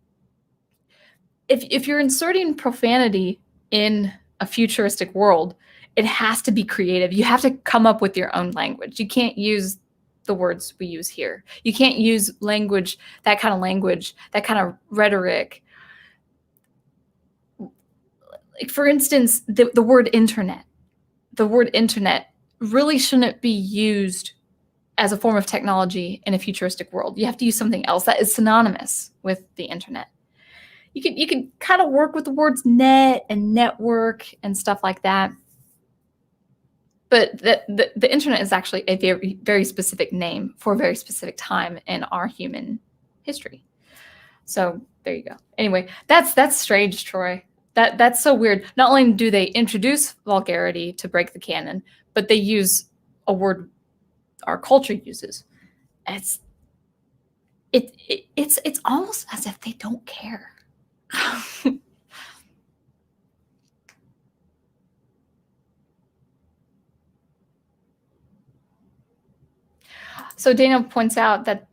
[SPEAKER 1] if you're inserting profanity in a futuristic world, it has to be creative. You have to come up with your own language. You can't use the words we use here. You can't use language, that kind of rhetoric. Like, for instance, the word internet. The word internet really shouldn't be used as a form of technology in a futuristic world. You have to use something else that is synonymous with the internet. You can kind of work with the words net and network and stuff like that. But the internet is actually a very, very specific name for a very specific time in our human history. So there you go. Anyway, that's strange, Troy. That's so weird. Not only do they introduce vulgarity to break the canon, but they use a word our culture uses. It's almost as if they don't care. So Daniel points out that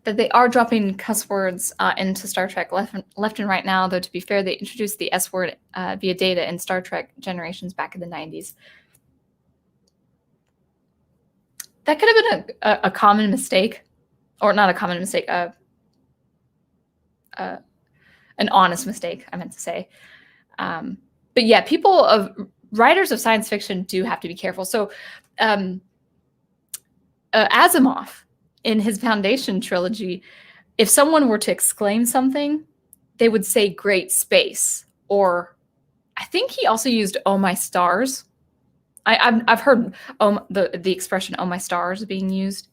[SPEAKER 1] they are dropping cuss words into Star Trek left and right now. Though to be fair, they introduced the S word via data in Star Trek Generations back in the 90s. That could have been a common mistake, or not a common mistake, an honest mistake, I meant to say. But yeah, writers of science fiction do have to be careful. So Asimov, in his Foundation trilogy, if someone were to exclaim something, they would say "great space," or I think he also used "oh my stars." I've heard the expression "oh my stars" being used,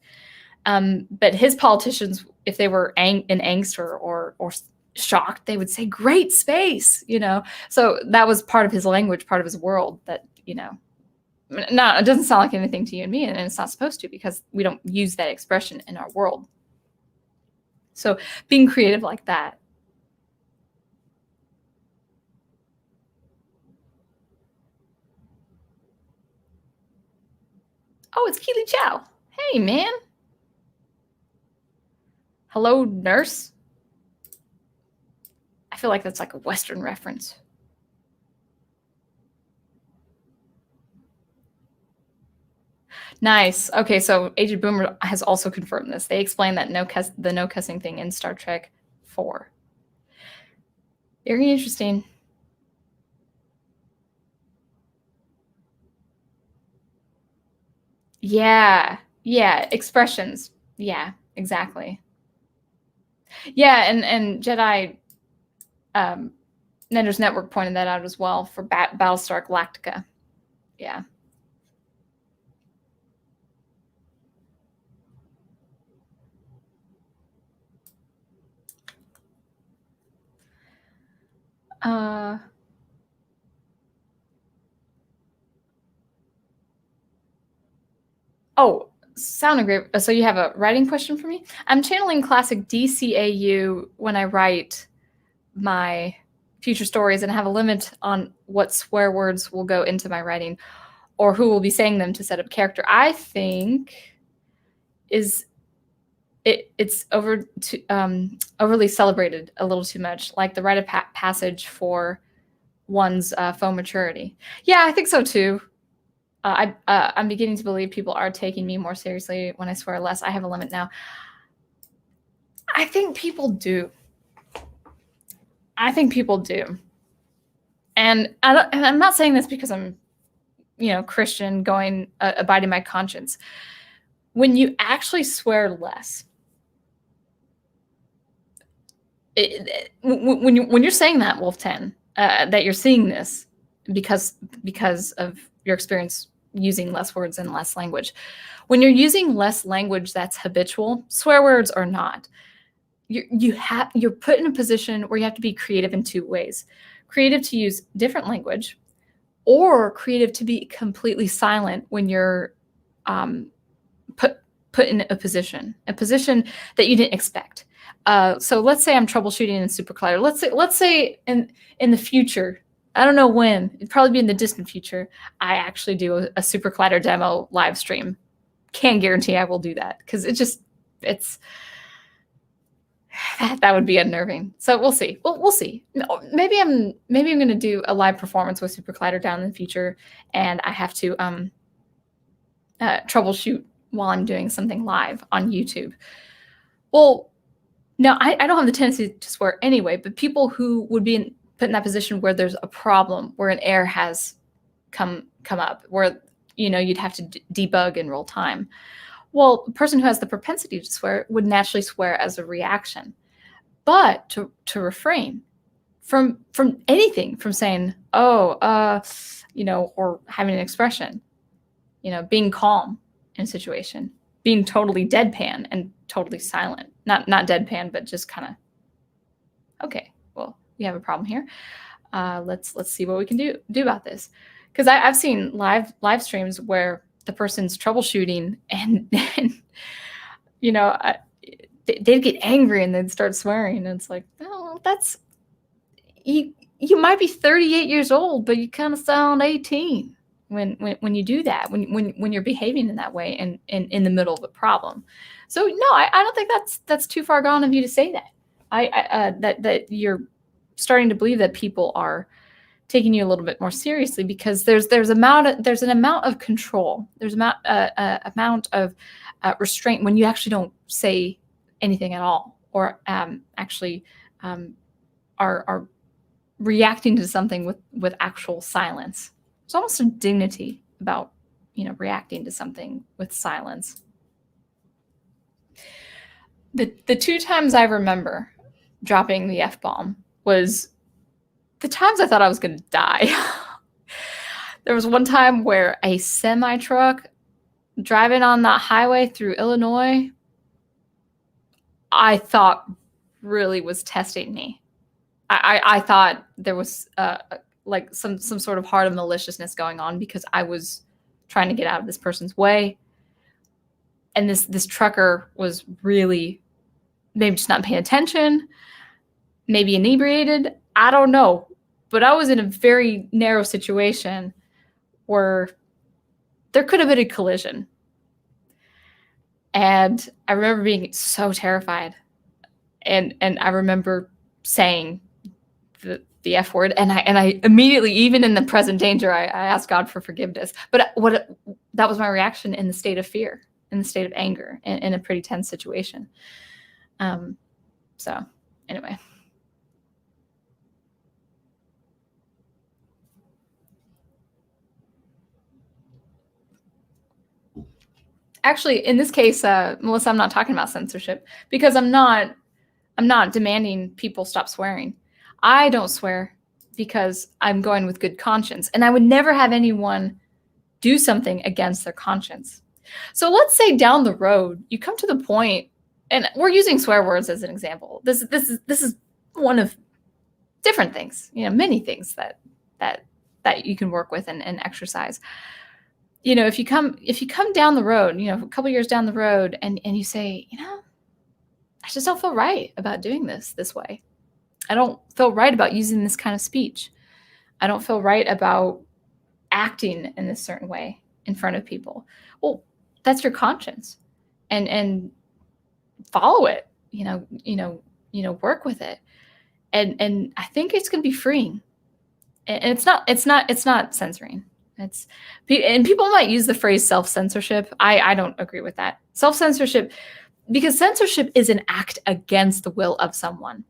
[SPEAKER 1] but his politicians, if they were in angst or shocked, they would say "great space," So that was part of his language, part of his world. That no, it doesn't sound like anything to you and me, and it's not supposed to, because we don't use that expression in our world. So being creative like that. Oh, it's Keely Chow. Hey, man. Hello, nurse. I feel like that's like a Western reference. Nice. Okay, so Agent Boomer has also confirmed this. They explained that the no cussing thing in Star Trek 4. Very interesting. Yeah, expressions. Yeah, exactly. Yeah, and Jedi Nender's Network pointed that out as well for Battlestar Galactica. Yeah. Oh, sound engraver. So you have a writing question for me? I'm channeling classic DCAU when I write my future stories, and have a limit on what swear words will go into my writing or who will be saying them to set up character. I think it's overly celebrated a little too much, like the rite of passage for one's faux maturity. Yeah, I think so too. I'm beginning to believe people are taking me more seriously when I swear less. I have a limit now. I think people do. And I'm not saying this because I'm, Christian, abiding my conscience. When you actually swear less, when you're saying that, Wolf 10, that you're seeing this because of your experience using less words and less language. When you're using less language that's habitual, swear words or not, you're put in a position where you have to be creative in two ways. Creative to use different language, or creative to be completely silent when you're put in a position that you didn't expect. So let's say I'm troubleshooting in SuperCollider. Let's say in the future, I don't know when, it'd probably be in the distant future, I actually do a SuperCollider demo live stream. Can't guarantee I will do that because that would be unnerving. So we'll see. We'll see. Maybe I'm going to do a live performance with SuperCollider down in the future, and I have to troubleshoot while I'm doing something live on YouTube. Well, no, I don't have the tendency to swear anyway, but people who would be put in that position where there's a problem, where an error has come up, where you'd have to debug in real time. Well, the person who has the propensity to swear would naturally swear as a reaction. But to refrain from anything, from saying, or having an expression, being calm in a situation, being totally deadpan and totally silent. Not deadpan, but just kind of, okay, well, we have a problem here. Let's see what we can do about this. Because I've seen live streams where the person's troubleshooting and they'd get angry and they'd start swearing. And it's like, oh, that's, you might be 38 years old, but you kind of sound 18 when you do that, when you're behaving in that way and in the middle of a problem. So no, I don't think that's too far gone of you to say that. That you're starting to believe that people are taking you a little bit more seriously because there's an amount of control. There's amount of restraint when you actually don't say anything at all, or actually are reacting to something with actual silence. There's almost a dignity about reacting to something with silence. The two times I remember dropping the F-bomb was the times I thought I was going to die. There was one time where a semi-truck driving on that highway through Illinois, I thought really was testing me. I thought there was like some sort of heart of maliciousness going on because I was trying to get out of this person's way. And this trucker was really maybe just not paying attention, maybe inebriated. I don't know. But I was in a very narrow situation where there could have been a collision. And I remember being so terrified. And I remember saying the F word. And I immediately, even in the present danger, I asked God for forgiveness. But that was my reaction in the state of fear, in the state of anger, in a pretty tense situation. So anyway. Actually, in this case, Melissa, I'm not talking about censorship because I'm not demanding people stop swearing. I don't swear because I'm going with good conscience, and I would never have anyone do something against their conscience. So let's say down the road you come to the point, and we're using swear words as an example. This is one of different things, many things that you can work with and exercise. If you come down the road, a couple years down the road and you say, I just don't feel right about doing this way. I don't feel right about using this kind of speech. I don't feel right about acting in this certain way in front of people. Well, that's your conscience, and follow it, work with it. And I think it's going to be freeing. And it's not censoring. And people might use the phrase self-censorship. I don't agree with that. Self-censorship, because censorship is an act against the will of someone.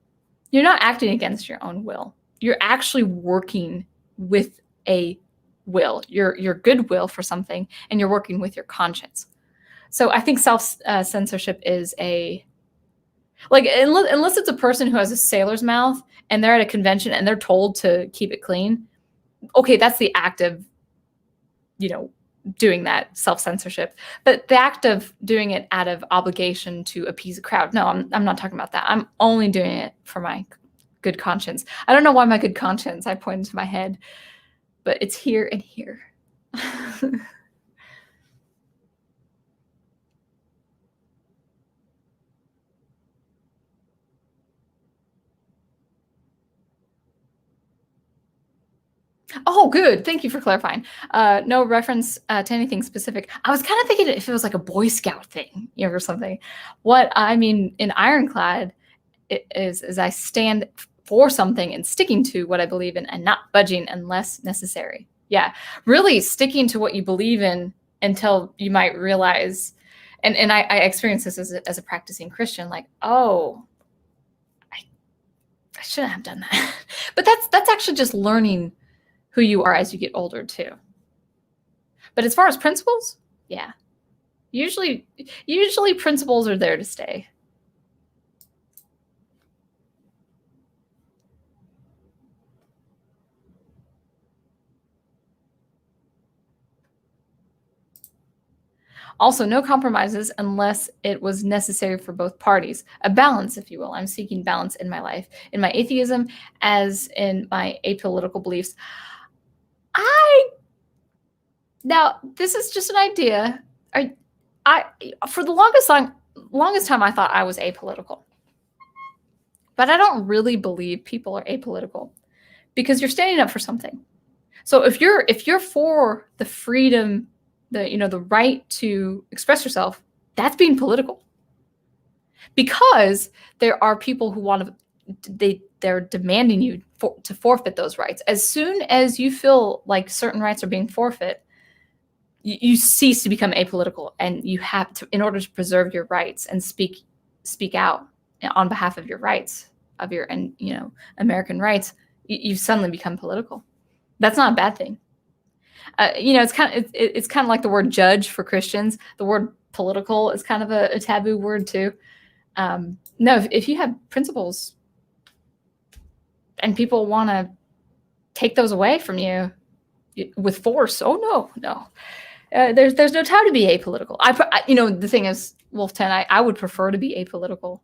[SPEAKER 1] You're not acting against your own will. You're actually working with a will, your goodwill for something, and you're working with your conscience. So I think self-censorship is unless it's a person who has a sailor's mouth and they're at a convention and they're told to keep it clean. Okay, that's the act of doing that self-censorship. But the act of doing it out of obligation to appease a crowd, no, I'm not talking about that. I'm only doing it for my good conscience. I don't know why my good conscience, I pointed to my head, but it's here and here. Oh, good. Thank you for clarifying. No reference to anything specific. I was kind of thinking if it was like a Boy Scout thing, or something. What I mean in Ironclad is I stand for something and sticking to what I believe in and not budging unless necessary. Yeah, really sticking to what you believe in until you might realize, and I experienced this as a practicing Christian, like, oh, I shouldn't have done that. But that's actually just learning who you are as you get older too. But as far as principles, yeah, usually principles are there to stay. Also, no compromises unless it was necessary for both parties. A balance, if you will. I'm seeking balance in my life, in my atheism, as in my apolitical beliefs. Now, this is just an idea. I for the longest time, I thought I was apolitical. But I don't really believe people are apolitical because you're standing up for something. So if you're for the freedom, the right to express yourself, that's being political. Because there are people who want to, they're demanding you to forfeit those rights. As soon as you feel like certain rights are being forfeit, you cease to become apolitical, and you have to, in order to preserve your rights and speak out on behalf of your rights, of your American rights, you suddenly become political. That's not a bad thing. It's kind of like the word judge for Christians. The word political is kind of a taboo word too. No, if you have principles and people want to take those away from you with force, oh no. There's no time to be apolitical. The thing is, Wolf 10, I would prefer to be apolitical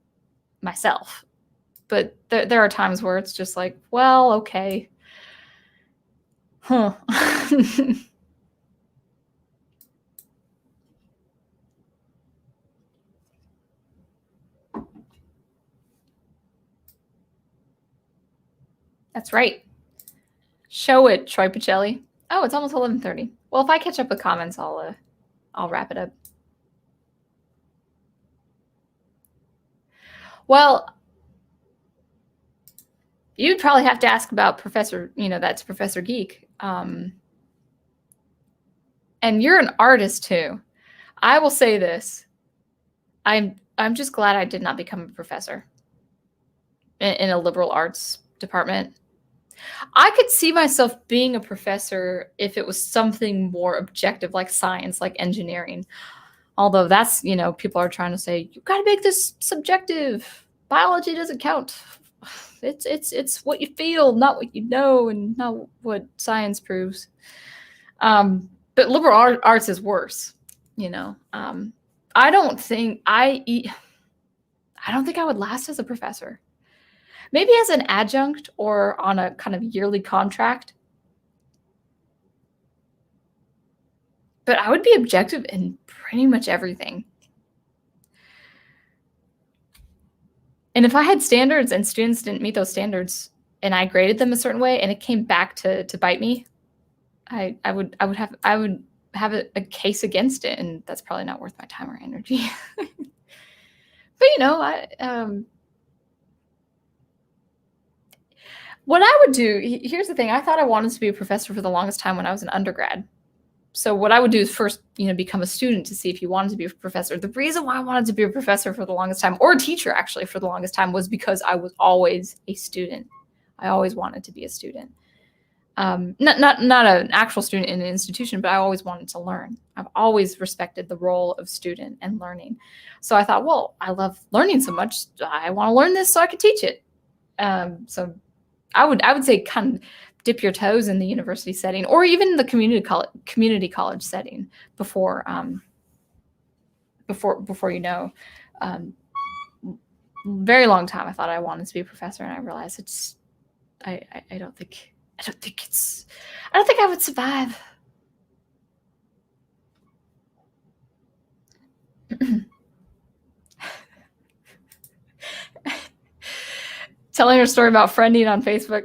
[SPEAKER 1] myself, but there are times where it's just like, well, okay, huh. That's right. Show it, Troy Pacelli. Oh, it's almost 11:30. Well, if I catch up with comments, I'll wrap it up. Well, you'd probably have to ask about Professor, that's Professor Geek. And you're an artist too. I will say this. I'm just glad I did not become a professor in a liberal arts department. I could see myself being a professor if it was something more objective, like science, like engineering. Although that's, people are trying to say, you got to make this subjective. Biology doesn't count. It's what you feel, not what you know, and not what science proves. But liberal arts is worse. I don't think I would last as a professor. Maybe as an adjunct or on a kind of yearly contract. But I would be objective in pretty much everything. And if I had standards and students didn't meet those standards and I graded them a certain way and it came back to bite me, I would have a case against it, and that's probably not worth my time or energy. But what I would do, here's the thing. I thought I wanted to be a professor for the longest time when I was an undergrad. So what I would do is first, become a student to see if you wanted to be a professor. The reason why I wanted to be a professor for the longest time, or a teacher actually for the longest time, was because I was always a student. I always wanted to be a student. Not an actual student in an institution, but I always wanted to learn. I've always respected the role of student and learning. So I thought, well, I love learning so much. I want to learn this so I could teach it. So I would say kind of dip your toes in the university setting, or even the community college setting before very long time I thought I wanted to be a professor, and I realized I don't think I would survive. Telling her story about friending on Facebook.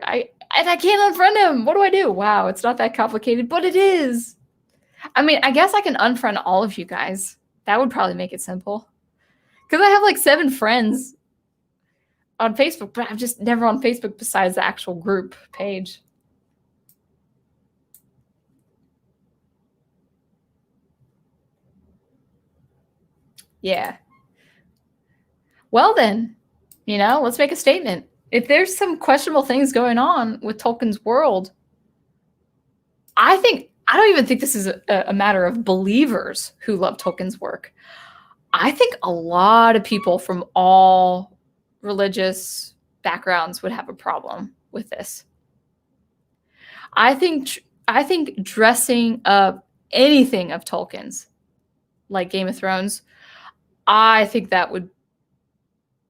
[SPEAKER 1] And I can't unfriend him. What do I do? Wow, it's not that complicated, but it is. I mean, I guess I can unfriend all of you guys. That would probably make it simple. Because I have like 7 friends on Facebook, but I'm just never on Facebook besides the actual group page. Yeah. Well then, let's make a statement. If there's some questionable things going on with Tolkien's world, I don't even think this is a matter of believers who love Tolkien's work. I think a lot of people from all religious backgrounds would have a problem with this. I think dressing up anything of Tolkien's, like Game of Thrones, I think that would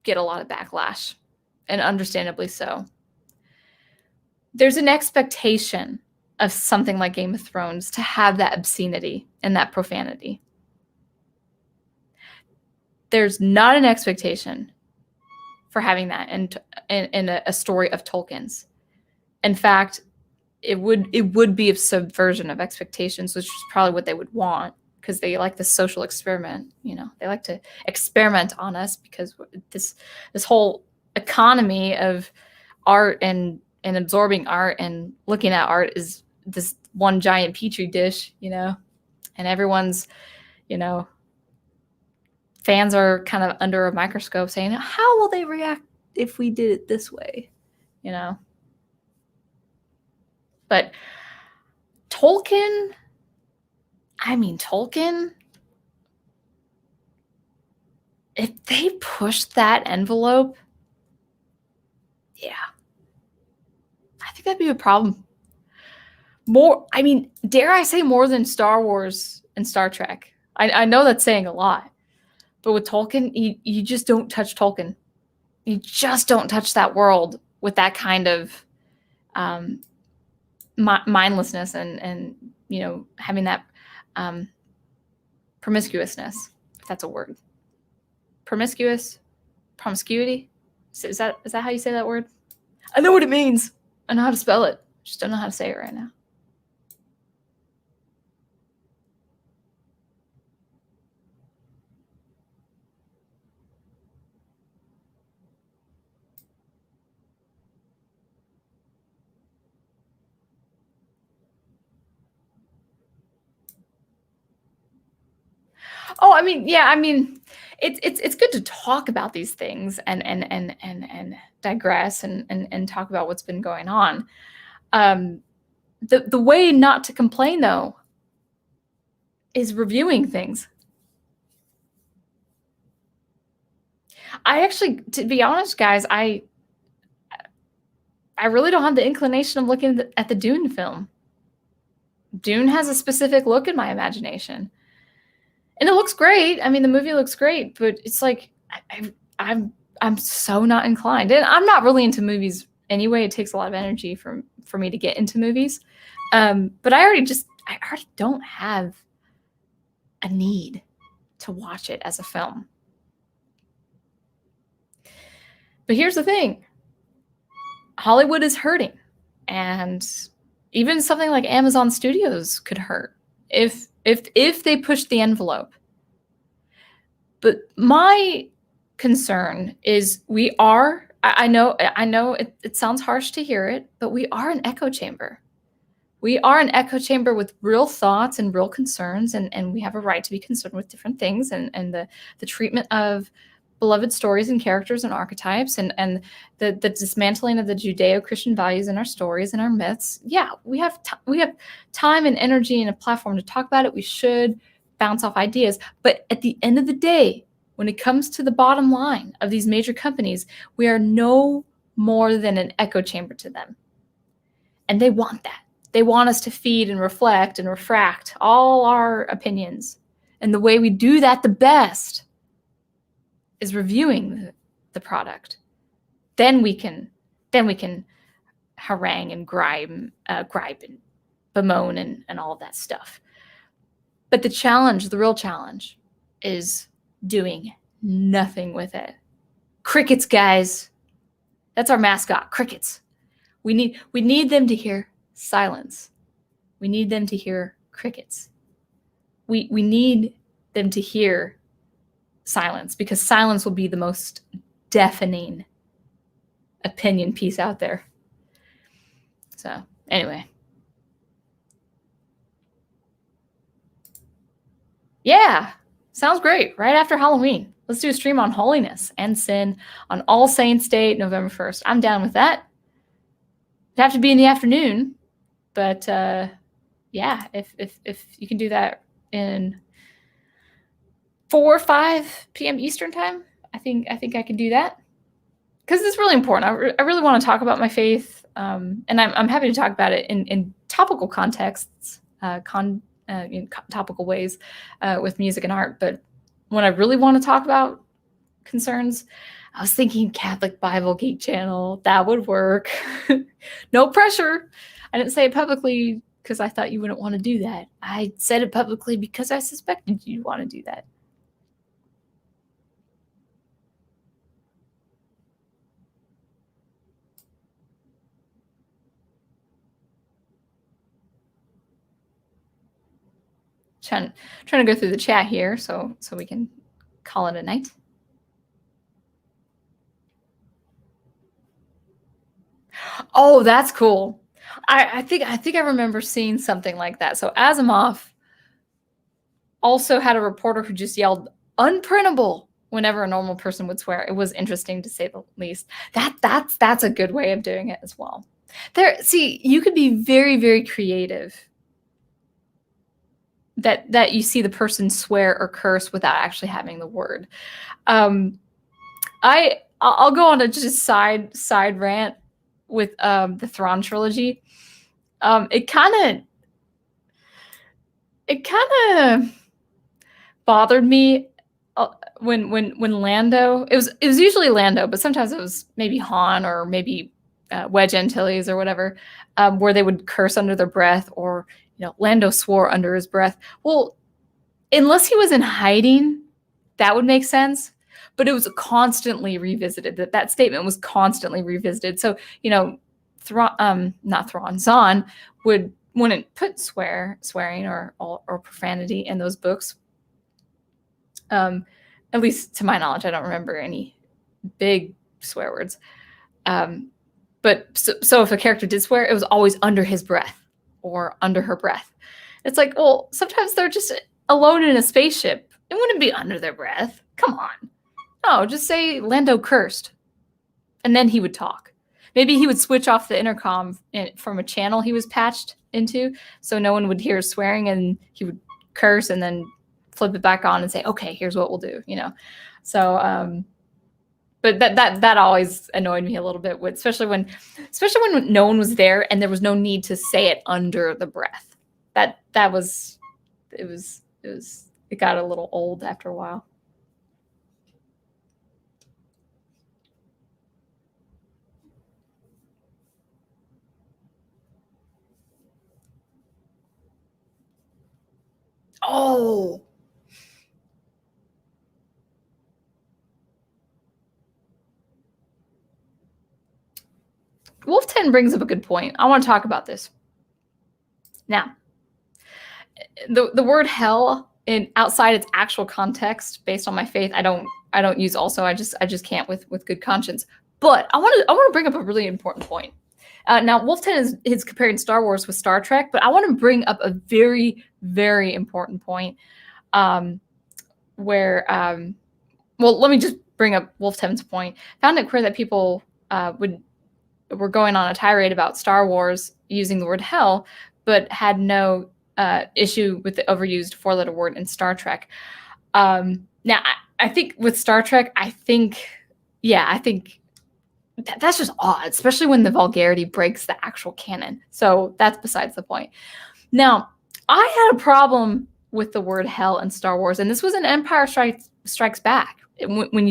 [SPEAKER 1] get a lot of backlash, and understandably so. There's an expectation of something like Game of Thrones to have that obscenity and that profanity. There's not an expectation for having that in a story of Tolkien's. In fact, it would be a subversion of expectations, which is probably what they would want, because they like the social experiment. They like to experiment on us, because this whole economy of art and absorbing art and looking at art is this one giant petri dish, and everyone's, fans are kind of under a microscope saying, how will they react if we did it this way? But Tolkien, if they pushed that envelope, yeah, I think that'd be a problem. Dare I say more than Star Wars and Star Trek? I know that's saying a lot, but with Tolkien, you just don't touch Tolkien. You just don't touch that world with that kind of mindlessness and having that promiscuousness, if that's a word. Promiscuity. Is that how you say that word? I know what it means. I know how to spell it. Just don't know how to say it right now. Oh, it's good to talk about these things and digress and talk about what's been going on. The way not to complain, though, is reviewing things. I actually, to be honest, guys, I really don't have the inclination of looking at the Dune film. Dune has a specific look in my imagination. And it looks great. The movie looks great, but it's like I'm so not inclined. And I'm not really into movies anyway. It takes a lot of energy for me to get into movies. But I already don't have a need to watch it as a film. But here's the thing. Hollywood is hurting. And even something like Amazon Studios could hurt if they push the envelope. But my concern is I know it sounds harsh to hear it, but we are an echo chamber. We are an echo chamber with real thoughts and real concerns, and we have a right to be concerned with different things and the treatment of beloved stories and characters and archetypes and the dismantling of the Judeo-Christian values in our stories and our myths. Yeah, we have time and energy and a platform to talk about it. We should bounce off ideas. But at the end of the day, when it comes to the bottom line of these major companies, we are no more than an echo chamber to them. And they want that. They want us to feed and reflect and refract all our opinions. And the way we do that the best is reviewing the product. Then we can harangue and gripe and bemoan and all of that stuff. But the real challenge, is doing nothing with it. Crickets, guys. That's our mascot, crickets. We need them to hear silence. We need them to hear crickets. We need them to hear silence, because silence will be the most deafening opinion piece out there. So anyway. Yeah, sounds great. Right after Halloween. Let's do a stream on holiness and sin on All Saints Day, November 1st. I'm down with that. It'd have to be in the afternoon, but yeah, if you can do that in 4 or 5 p.m. Eastern time, I think I can do that, because it's really important. I really want to talk about my faith, and I'm happy to talk about it in topical contexts, in topical ways, with music and art. But when I really want to talk about concerns, I was thinking Catholic Bible Geek channel. That would work. No pressure. I didn't say it publicly because I thought you wouldn't want to do that. I said it publicly because I suspected you'd want to do that. Trying to go through the chat here so we can call it a night. Oh, that's cool. I think I remember seeing something like that. So Asimov also had a reporter who just yelled "unprintable" whenever a normal person would swear. It was interesting, to say the least. That's a good way of doing it as well. See, you could be very, very creative. That you see the person swear or curse without actually having the word. I'll go on a just side rant with the Thrawn trilogy. It kind of bothered me when Lando. It was usually Lando, but sometimes it was maybe Han or maybe Wedge Antilles or whatever, where they would curse under their breath, or Lando swore under his breath. Well, unless he was in hiding, that would make sense. But it was constantly revisited. That statement was constantly revisited. So, Zahn wouldn't put swearing or profanity in those books. At least to my knowledge, I don't remember any big swear words. But so if a character did swear, it was always under his breath or under her breath. It's like, well, sometimes they're just alone in a spaceship. It wouldn't be under their breath. Come on. No, just say Lando cursed, and then he would talk. Maybe he would switch off the intercom from a channel he was patched into, so no one would hear swearing, and he would curse and then flip it back on and say, okay, here's what we'll do, So, but that always annoyed me a little bit, especially when no one was there and there was no need to say it under the breath. It got a little old after a while. Oh. Wolf 10 brings up a good point. I want to talk about this. Now, the word hell outside its actual context, based on my faith, I don't use also. I just can't with good conscience. But I want to bring up a really important point. Now, Wolf 10 is comparing Star Wars with Star Trek, but I want to bring up a very, very important point, where well, let me just bring up Wolf 10's point. Found it queer that people were going on a tirade about Star Wars using the word hell, but had no issue with the overused 4-letter word in Star Trek. Now, I think with Star Trek, I think that's just odd, especially when the vulgarity breaks the actual canon. So that's besides the point. Now, I had a problem with the word hell in Star Wars, and this was in Empire Strikes Back, when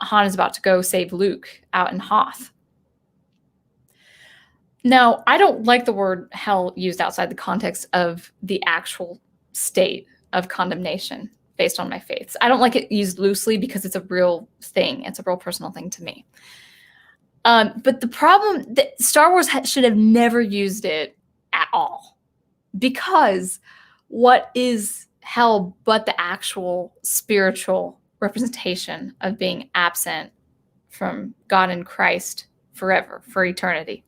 [SPEAKER 1] Han is about to go save Luke out in Hoth. Now, I don't like the word hell used outside the context of the actual state of condemnation based on my faiths. I don't like it used loosely because it's a real thing. It's a real personal thing to me. But the problem that Star Wars should have never used it at all, because what is hell but the actual spiritual representation of being absent from God and Christ forever, for eternity?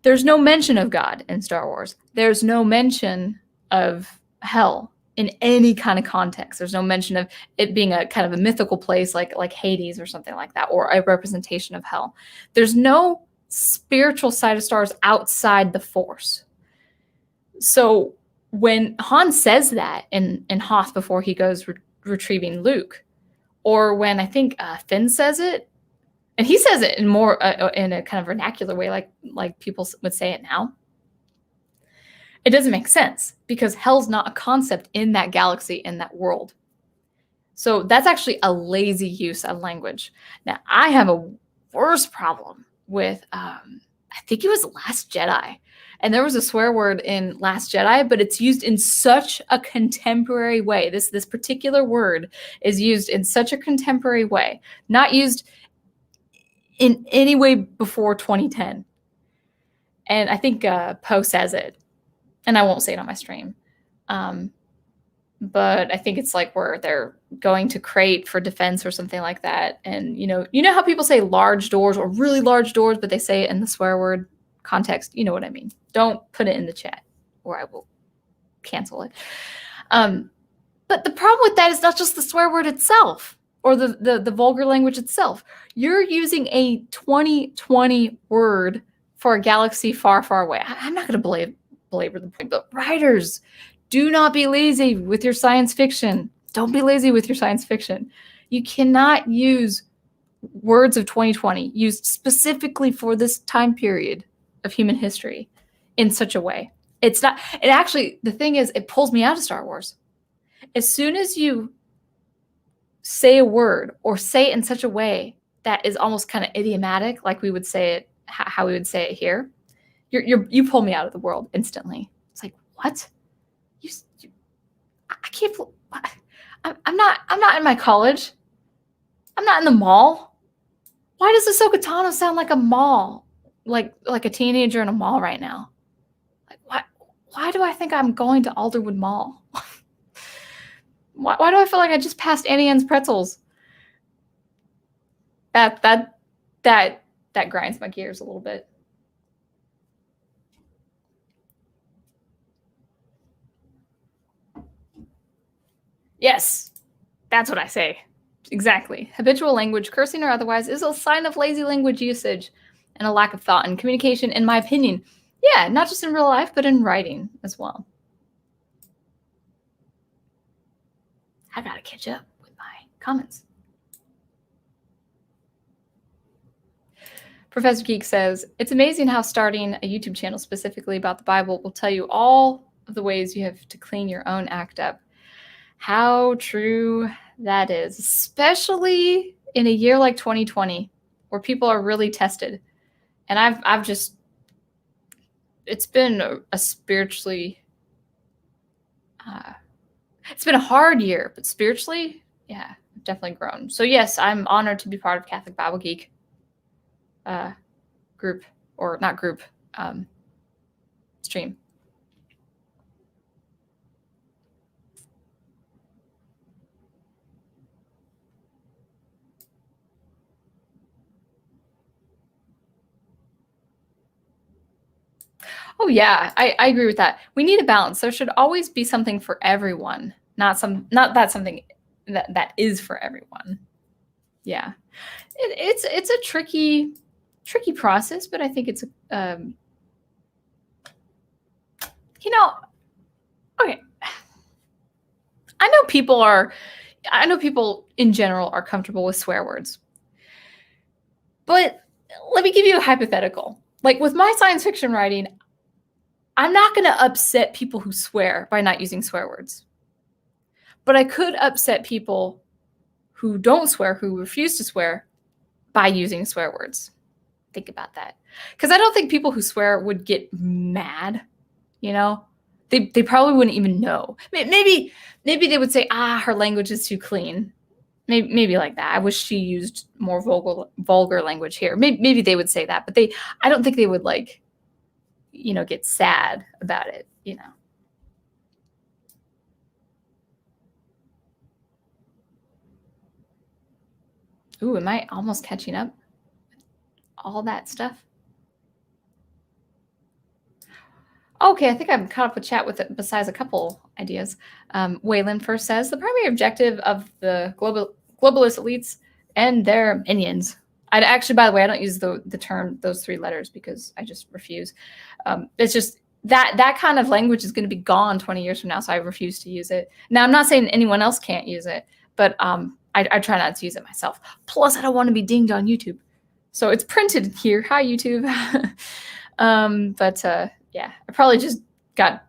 [SPEAKER 1] There's no mention of God in Star Wars. There's no mention of hell in any kind of context. There's no mention of it being a kind of a mythical place like Hades or something like that, or a representation of hell. There's no spiritual side of Star Wars outside the Force. So when Han says that in Hoth before he goes retrieving Luke, or when I think Finn says it, and he says it in more in a kind of vernacular way, like people would say it now, it doesn't make sense, because hell's not a concept in that galaxy, in that world. So that's actually a lazy use of language. Now, I have a worse problem with, I think it was Last Jedi. And there was a swear word in Last Jedi, but it's used in such a contemporary way. This particular word is used in such a contemporary way, not used in any way before 2010. And I think Poe says it. And I won't say it on my stream. But I think it's like where they're going to crate for defense or something like that. And you know how people say large doors or really large doors, but they say it in the swear word context. You know what I mean. Don't put it in the chat or I will cancel it. But the problem with that is not just the swear word itself or the vulgar language itself. You're using a 2020 word for a galaxy far, far away. I'm not going to belabor the point, but writers, do not be lazy with your science fiction. Don't be lazy with your science fiction. You cannot use words of 2020 used specifically for this time period of human history in such a way. It's not, and actually the thing is, it pulls me out of Star Wars. As soon as you say a word or say it in such a way that is almost kind of idiomatic, like we would say it, how we would say it here, you pull me out of the world instantly. It's like, what? I can't. I'm not in my college. I'm not in the mall. Why does Ahsoka Tano sound like a mall, like a teenager in a mall right now? Like, why do I think I'm going to Alderwood Mall? Why do I feel like I just passed Annie Ann's Pretzels? That grinds my gears a little bit. Yes, that's what I say. Exactly. Habitual language, cursing or otherwise, is a sign of lazy language usage and a lack of thought and communication, in my opinion. Yeah, not just in real life, but in writing as well. I gotta catch up with my comments. Professor Geek says, it's amazing how starting a YouTube channel specifically about the Bible will tell you all of the ways you have to clean your own act up. How true that is, especially in a year like 2020, where people are really tested. And I've just, it's been a spiritually, it's been a hard year, but spiritually, yeah, I've definitely grown. So yes, I'm honored to be part of Catholic Bible Geek group, or not group, stream. Oh yeah, I agree with that. We need a balance. There should always be something for everyone, not something that is for everyone. Yeah, it's a tricky process, but I think it's okay. I know people in general are comfortable with swear words, but let me give you a hypothetical. Like with my science fiction writing, I'm not going to upset people who swear by not using swear words. But I could upset people who don't swear, who refuse to swear, by using swear words. Think about that. Because I don't think people who swear would get mad, you know? They probably wouldn't even know. Maybe they would say, her language is too clean. maybe like that. I wish she used more vulgar language here. Maybe they would say that, but I don't think they would like, get sad about it, Ooh, am I almost catching up? All that stuff. Okay, I think I'm caught up with chat with it besides a couple ideas. Waylon first says the primary objective of the globalist elites and their minions. Actually, by the way, I don't use the term those three letters because I just refuse. It's just that kind of language is going to be gone 20 years from now, so I refuse to use it. Now, I'm not saying anyone else can't use it, but I try not to use it myself. Plus, I don't want to be dinged on YouTube. So it's printed here. Hi, YouTube. Yeah, I probably just got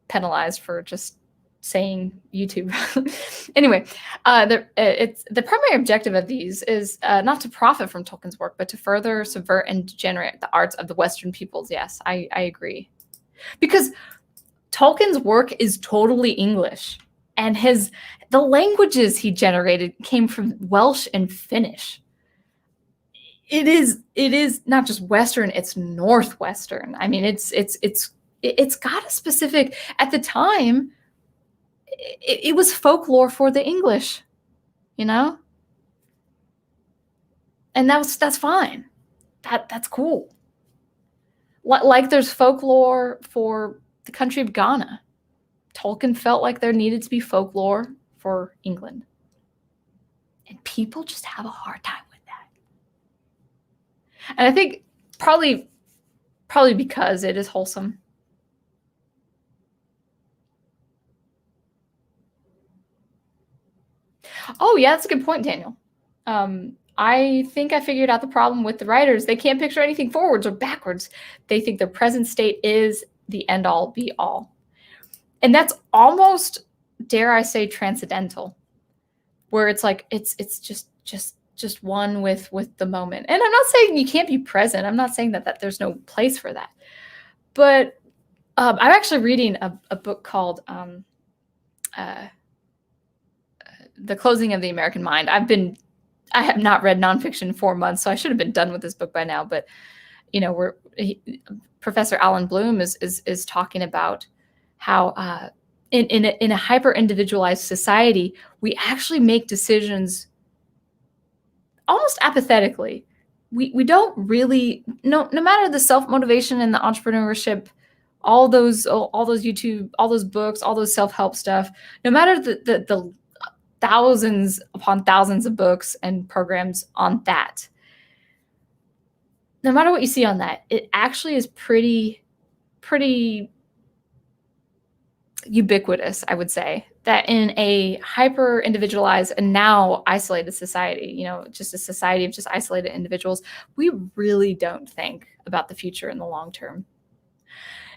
[SPEAKER 1] penalized for just saying YouTube. Anyway, the primary objective of these is not to profit from Tolkien's work, but to further subvert and degenerate the arts of the Western peoples. Yes, I agree. Because Tolkien's work is totally English, and the languages he generated came from Welsh and Finnish. It is not just Western, it's Northwestern. I mean, it's got a specific, at the time, it was folklore for the English, and that's fine. That's cool. Like there's folklore for the country of Ghana. Tolkien felt like there needed to be folklore for England. And people just have a hard time with that. And I think probably because it is wholesome. Oh, yeah, that's a good point, Daniel. I think I figured out the problem with the writers. They can't picture anything forwards or backwards. They think the present state is the end-all, be-all. And that's almost, dare I say, transcendental, where it's like it's just one with the moment. And I'm not saying you can't be present. I'm not saying that there's no place for that. But I'm actually reading a book called The Closing of the American Mind. I have not read nonfiction in 4 months, so I should have been done with this book by now. But Professor Alan Bloom is talking about how in a hyper individualized society, we actually make decisions almost apathetically. We don't really, no matter the self-motivation and the entrepreneurship, all those YouTube, all those books, all those self-help stuff, no matter the thousands upon thousands of books and programs on that, no matter what you see on that, it actually is pretty ubiquitous, I would say, that in a hyper individualized and now isolated society, just a society of just isolated individuals, we really don't think about the future in the long term.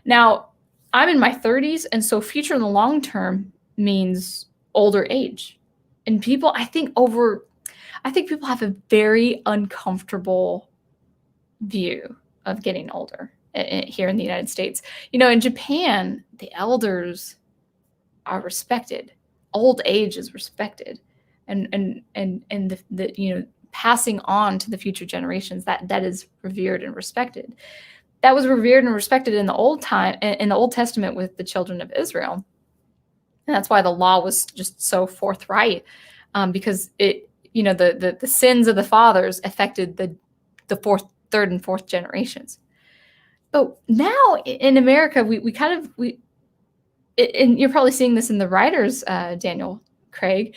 [SPEAKER 1] Now, I'm in my 30s, and so future in the long term means older age. And people, I think people have a very uncomfortable view of getting older here in the United States. In Japan, the elders are respected. Old age is respected, and the passing on to the future generations, that is revered and respected. That was revered and respected in the Old Testament with the children of Israel. And that's why the law was just so forthright, because it, the sins of the fathers affected the third and fourth generations. But now in America, we kind of, and you're probably seeing this in the writers, Daniel, Craig,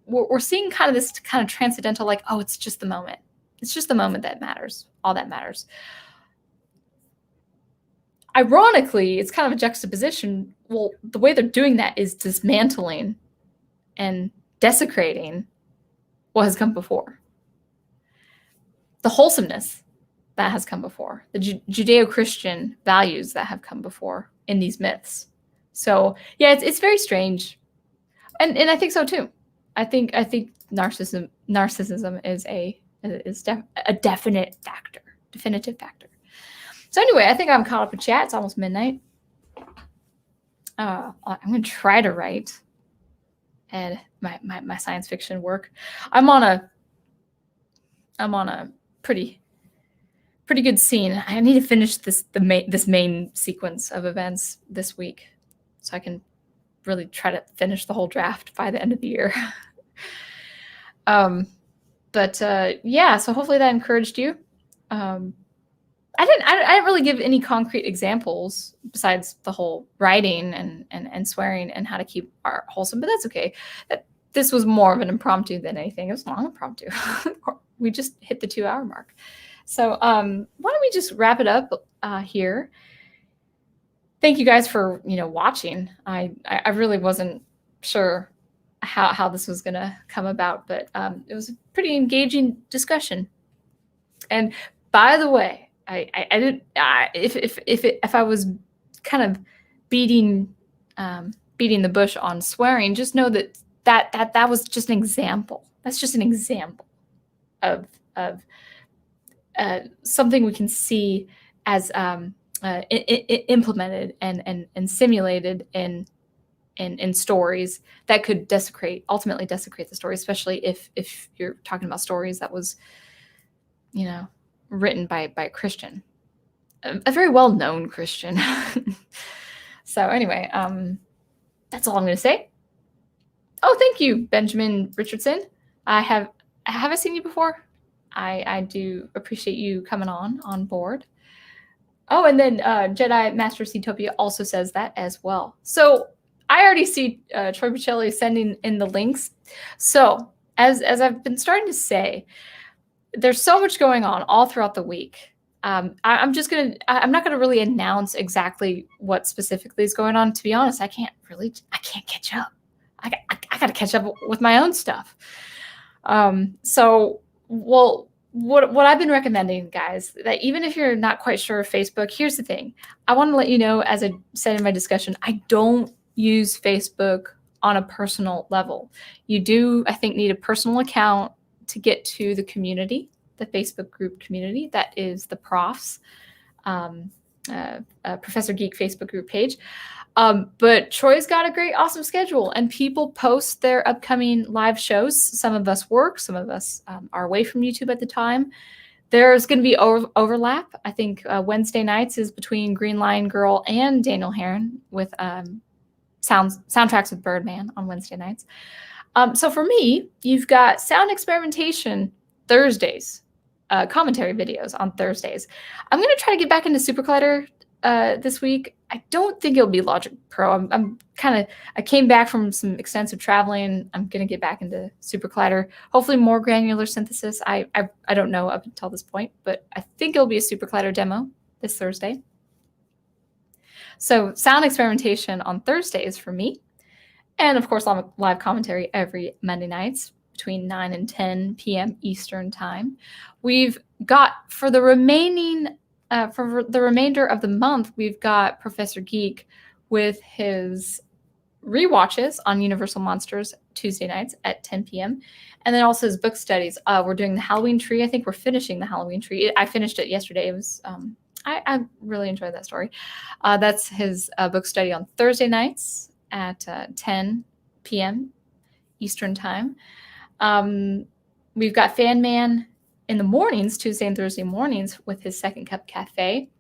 [SPEAKER 1] we're seeing kind of this kind of transcendental, like, oh, it's just the moment. It's just the moment that matters. All that matters. Ironically, it's kind of a juxtaposition. Well, the way they're doing that is dismantling and desecrating what has come before. The wholesomeness that has come before, the Judeo-Christian values that have come before in these myths. So yeah, it's very strange, and I think so too. I think narcissism is a definitive factor. So anyway, I think I'm caught up with chat. It's almost midnight. I'm going to try to write and my science fiction work. I'm on a pretty good scene. I need to finish this main sequence of events this week, so I can really try to finish the whole draft by the end of the year. Yeah, so hopefully that encouraged you. I didn't really give any concrete examples besides the whole writing and swearing and how to keep art wholesome, but that's okay. This was more of an impromptu than anything. It was long impromptu. We just hit the 2-hour mark. So why don't we just wrap it up here? Thank you guys for watching. I really wasn't sure how this was gonna come about, but it was a pretty engaging discussion. And by the way, I didn't if I was kind of beating the bush on swearing, just know that was just an example. That's just an example of something we can see as implemented and simulated in stories that could ultimately desecrate the story, especially if you're talking about stories that was written by a Christian, a very well-known Christian. So anyway, that's all I'm going to say. Oh, thank you, Benjamin Richardson. Have I seen you before? I do appreciate you coming on board. Oh, and then Jedi Master Cetopia also says that as well. So I already see Troy Bocelli sending in the links. So as I've been starting to say, there's so much going on all throughout the week. I'm not gonna really announce exactly what specifically is going on. To be honest, I can't catch up. I got to catch up with my own stuff. What I've been recommending, guys, that even if you're not quite sure of Facebook, here's the thing. I want to let you know, as I said in my discussion, I don't use Facebook on a personal level. You do, I think, need a personal account to get to the community, the Facebook group community. That is the Profs, Professor Geek Facebook group page. But Troy's got a great, awesome schedule, and people post their upcoming live shows. Some of us work, some of us are away from YouTube at the time. There's going to be overlap. I think Wednesday nights is between Green Lion Girl and Daniel Heron with soundtracks with Birdman on Wednesday nights. So for me, you've got sound experimentation Thursdays, commentary videos on Thursdays. I'm going to try to get back into SuperCollider this week. I don't think it'll be Logic Pro. I came back from some extensive traveling. I'm going to get back into SuperCollider. Hopefully more granular synthesis. I don't know up until this point, but I think it'll be a SuperCollider demo this Thursday. So sound experimentation on Thursdays for me. And of course, live commentary every Monday nights between 9 and 10 p.m. Eastern time. We've got, for the remainder of the month, we've got Professor Geek with his rewatches on Universal Monsters Tuesday nights at 10 p.m. And then also his book studies. We're doing the Halloween Tree. I think we're finishing the Halloween Tree. I finished it yesterday. It was I really enjoyed that story. That's his book study on Thursday nights at 10 p.m. Eastern time. We've got Fan Man in the mornings, Tuesday and Thursday mornings, with his Second Cup Cafe,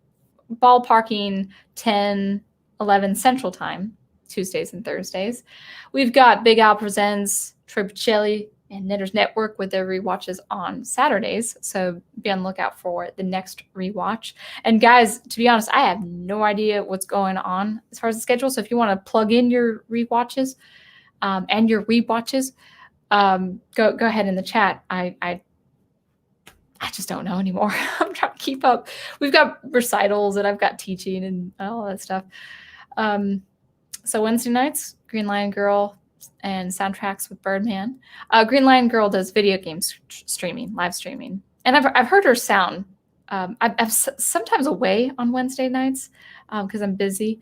[SPEAKER 1] ballparking 10, 11 Central Time, Tuesdays and Thursdays. We've got Big Al Presents, Troy Bocelli, and Knitters Network with their rewatches on Saturdays. So be on the lookout for the next rewatch. And guys, to be honest, I have no idea what's going on as far as the schedule. So if you want to plug in your rewatches and your rewatches, go ahead in the chat. I just don't know anymore. I'm trying to keep up. We've got recitals and I've got teaching and all that stuff. So Wednesday nights, Green Lion Girl and soundtracks with Birdman. Green Lion Girl does video games streaming, live streaming. And I've heard her sound. I'm sometimes away on Wednesday nights because I'm busy.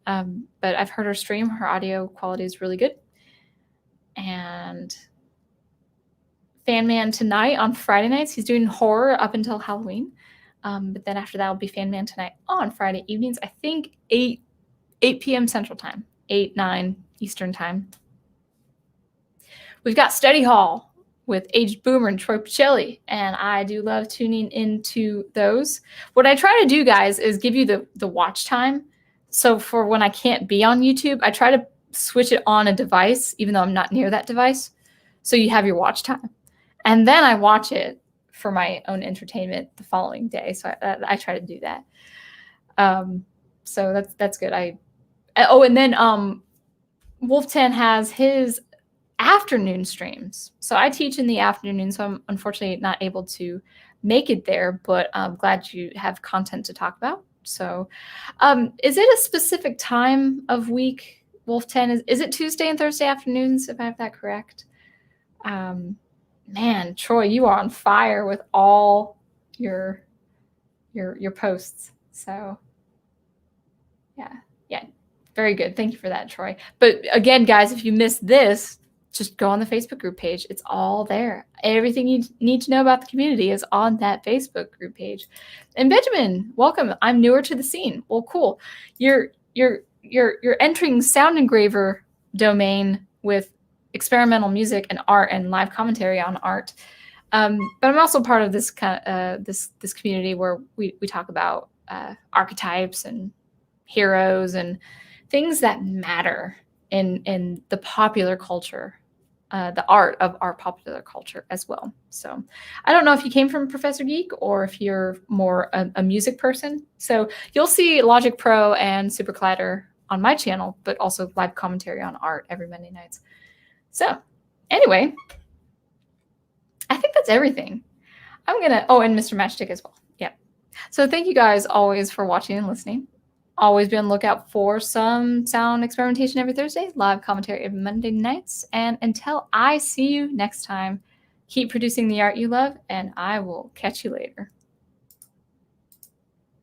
[SPEAKER 1] But I've heard her stream. Her audio quality is really good. And Fan Man tonight on Friday nights. He's doing horror up until Halloween. But then after that will be Fan Man tonight on Friday evenings. I think 8 p.m. Central Time, 8, 9 Eastern Time. We've got Study Hall with Aged Boomer and Troy Pacelli, and I do love tuning into those. What I try to do, guys, is give you the watch time. So for when I can't be on YouTube, I try to switch it on a device, even though I'm not near that device, so you have your watch time. And then I watch it for my own entertainment the following day. So I try to do that. So that's good. And then Wolf10 has his afternoon streams. So I teach in the afternoon, so I'm unfortunately not able to make it there, but I'm glad you have content to talk about. So is it a specific time of week, Wolf10? Is it Tuesday and Thursday afternoons, if I have that correct? Man, Troy, you are on fire with all your posts. So yeah, very good. Thank you for that, Troy. But again, guys, if you missed this, just go on the Facebook group page. It's all there. Everything you need to know about the community is on that Facebook group page. And Benjamin, welcome. I'm newer to the scene. Well, cool. You're entering Sound Engraver domain with experimental music and art and live commentary on art. But I'm also part of this this community where we talk about archetypes and heroes and things that matter in the popular culture, the art of our popular culture as well. So I don't know if you came from Professor Geek or if you're more a music person. So you'll see Logic Pro and SuperCollider on my channel, but also live commentary on art every Monday nights. So anyway, I think that's everything. And Mr. Matchstick as well. Yeah. So thank you guys always for watching and listening. Always be on the lookout for some sound experimentation every Thursday, live commentary every Monday nights. And until I see you next time, keep producing the art you love, and I will catch you later.